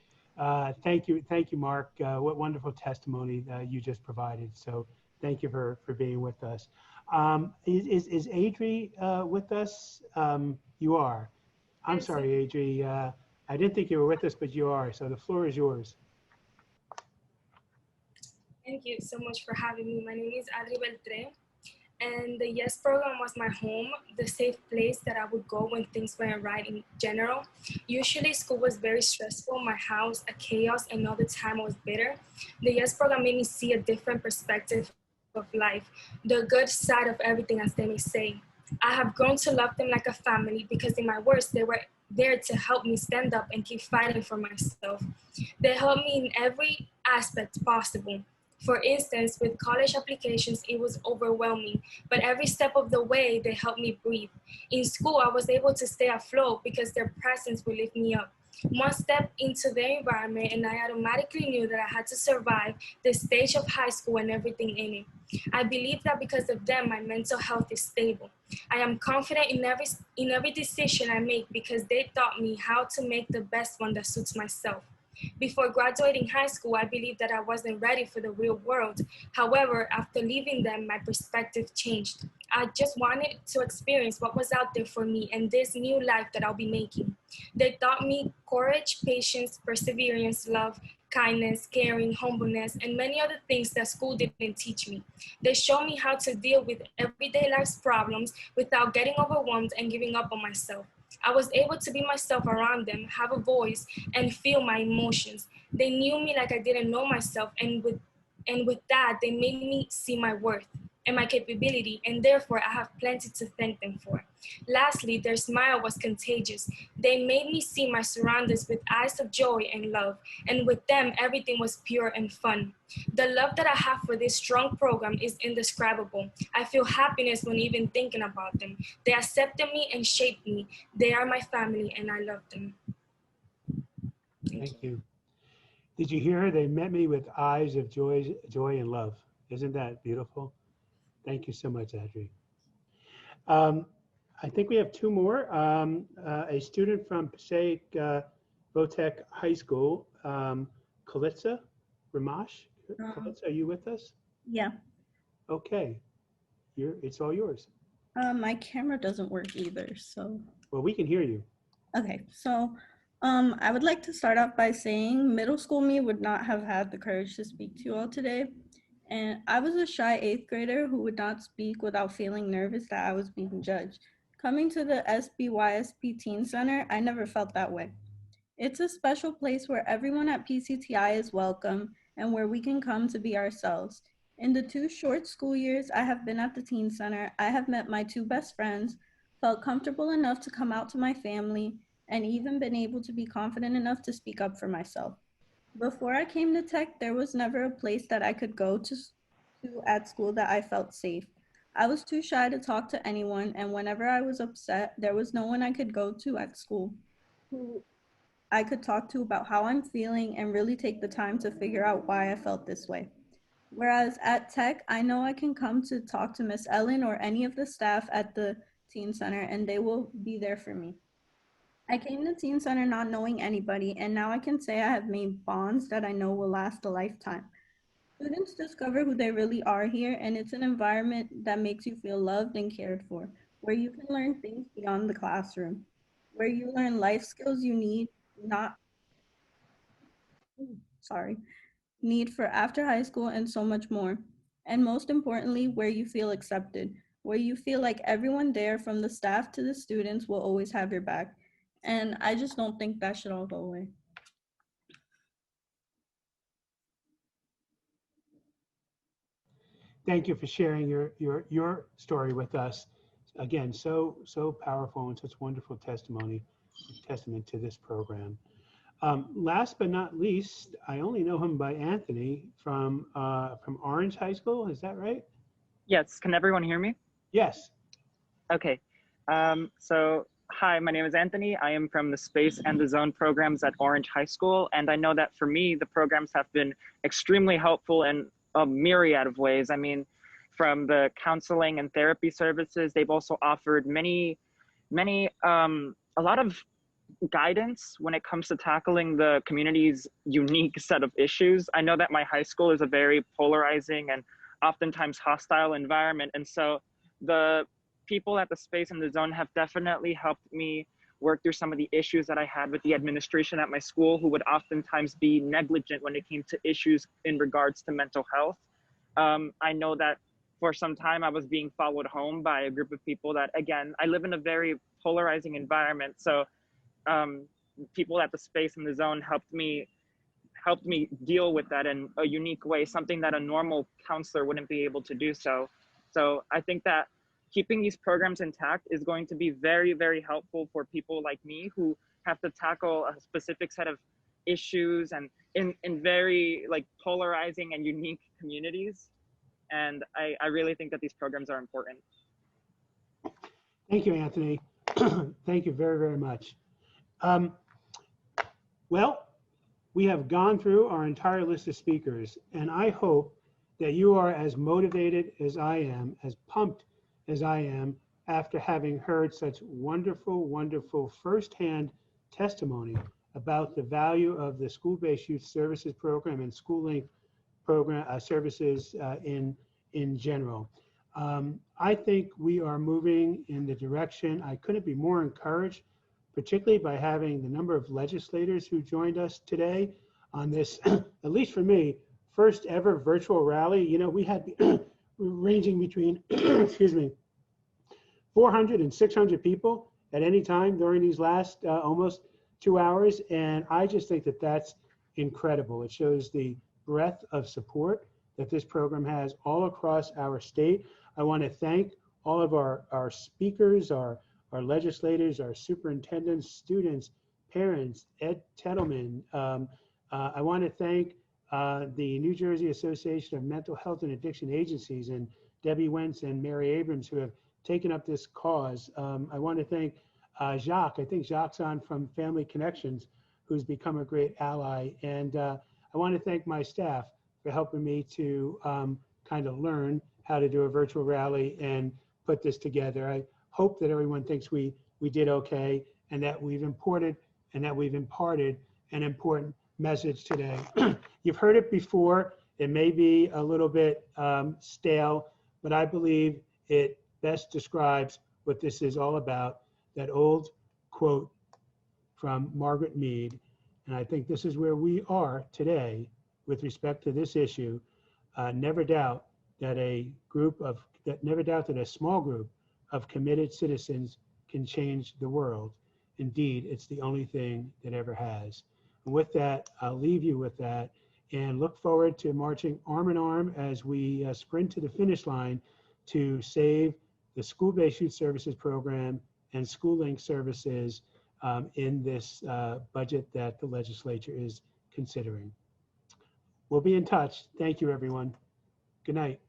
thank you, Mark. What wonderful testimony you just provided. So thank you for being with us. Is Adri with us? You are. I'm sorry, Adri. I didn't think you were with us, but you are. So the floor is yours. Thank you so much for having me. My name is Adri Beltre, and the YES program was my home, the safe place that I would go when things weren't right in general. Usually school was very stressful, my house a chaos, and all the time I was bitter. The YES program made me see a different perspective of life, the good side of everything, as they may say. I have grown to love them like a family because in my worst, they were there to help me stand up and keep fighting for myself. They helped me in every aspect possible. For instance, with college applications, it was overwhelming, but every step of the way, they helped me breathe. In school, I was able to stay afloat because their presence would lift me up. One step into their environment, and I automatically knew that I had to survive the stage of high school and everything in it. I believe that because of them, my mental health is stable. I am confident in every decision I make because they taught me how to make the best one that suits myself. Before graduating high school, I believed that I wasn't ready for the real world. However, after leaving them, my perspective changed. I just wanted to experience what was out there for me and this new life that I'll be making. They taught me courage, patience, perseverance, love, kindness, caring, humbleness, and many other things that school didn't teach me. They showed me how to deal with everyday life's problems without getting overwhelmed and giving up on myself. I was able to be myself around them, have a voice, and feel my emotions. They knew me like I didn't know myself, and with that, they made me see my worth and my capability, and therefore I have plenty to thank them for. Lastly, their smile was contagious. They made me see my surroundings with eyes of joy and love, and with them, everything was pure and fun. The love that I have for this strong program is indescribable. I feel happiness when even thinking about them. They accepted me and shaped me. They are my family, and I love them. Thank you. Did you hear her? They met me with eyes of joy and love. Isn't that beautiful? Thank you so much, Adri. I think we have two more. A student from Passaic Votech High School, Kalitza Ramash. Kalitza, are you with us? Yeah. Okay, it's all yours. My camera doesn't work either, so. Well, we can hear you. Okay, so I would like to start off by saying middle school me would not have had the courage to speak to you all today. And I was a shy 8th grader who would not speak without feeling nervous that I was being judged. Coming to the SBYSP Teen Center, I never felt that way. It's a special place where everyone at PCTI is welcome, and where we can come to be ourselves. In the 2 short school years I have been at the Teen Center, I have met my 2 best friends, felt comfortable enough to come out to my family, and even been able to be confident enough to speak up for myself. Before I came to Tech, there was never a place that I could go to at school that I felt safe. I was too shy to talk to anyone, and whenever I was upset, there was no one I could go to at school who I could talk to about how I'm feeling and really take the time to figure out why I felt this way. Whereas at Tech, I know I can come to talk to Miss Ellen or any of the staff at the Teen Center, and they will be there for me. I came to Teen Center not knowing anybody, and now I can say I have made bonds that I know will last a lifetime. Students discover who they really are here, and it's an environment that makes you feel loved and cared for, where you can learn things beyond the classroom, where you learn life skills you need for after high school and so much more. And most importantly, where you feel accepted, where you feel like everyone there from the staff to the students will always have your back. And I just don't think that should all go away. Thank you for sharing your story with us. Again, so powerful and such wonderful testament to this program. Last but not least, I only know him by Anthony from Orange High School. Is that right? Yes. Can everyone hear me? Yes. Okay. So hi, my name is Anthony. I am from the Space and the Zone programs at Orange High School. And I know that for me, the programs have been extremely helpful in a myriad of ways. I mean, from the counseling and therapy services, they've also offered a lot of guidance when it comes to tackling the community's unique set of issues. I know that my high school is a very polarizing and oftentimes hostile environment. And so the people at the Space and the Zone have definitely helped me work through some of the issues that I had with the administration at my school, who would oftentimes be negligent when it came to issues in regards to mental health. I know that for some time I was being followed home by a group of people that, again, I live in a very polarizing environment. So people at the Space and the Zone helped me deal with that in a unique way, something that a normal counselor wouldn't be able to do. So I think that keeping these programs intact is going to be very, very helpful for people like me who have to tackle a specific set of issues and in very like polarizing and unique communities. And I really think that these programs are important. Thank you, Anthony. Thank you very, very much. Well, we have gone through our entire list of speakers, and I hope that you are as motivated as I am, as pumped as I am, after having heard such wonderful, wonderful firsthand testimony about the value of the school-based youth services program and schooling program services in general. I think we are moving in the direction. I couldn't be more encouraged, particularly by having the number of legislators who joined us today on this, at least for me, first ever virtual rally. You know, we had ranging between, excuse me, 400 and 600 people at any time during these last almost 2 hours. And I just think that that's incredible. It shows the breadth of support that this program has all across our state. I want to thank all of our speakers, our legislators, our superintendents, students, parents, Ed Tettleman. I want to thank the New Jersey Association of Mental Health and Addiction Agencies and Debbie Wentz and Mary Abrams, who have taken up this cause. I want to thank Jacques. I think Jacques on from Family Connections, who's become a great ally. And I want to thank my staff for helping me to kind of learn how to do a virtual rally and put this together. I hope that everyone thinks we did okay, and that we've imparted an important message today. You've heard it before. It may be a little bit stale, but I believe it best describes what this is all about, that old quote from Margaret Mead. And I think this is where we are today with respect to this issue. Never doubt that a small group of committed citizens can change the world. Indeed, it's the only thing that ever has. And with that, I'll leave you with that. and look forward to marching arm in arm as we sprint to the finish line to save the school-based youth services program and school link services in this budget that the legislature is considering. We'll be in touch. Thank you, everyone. Good night.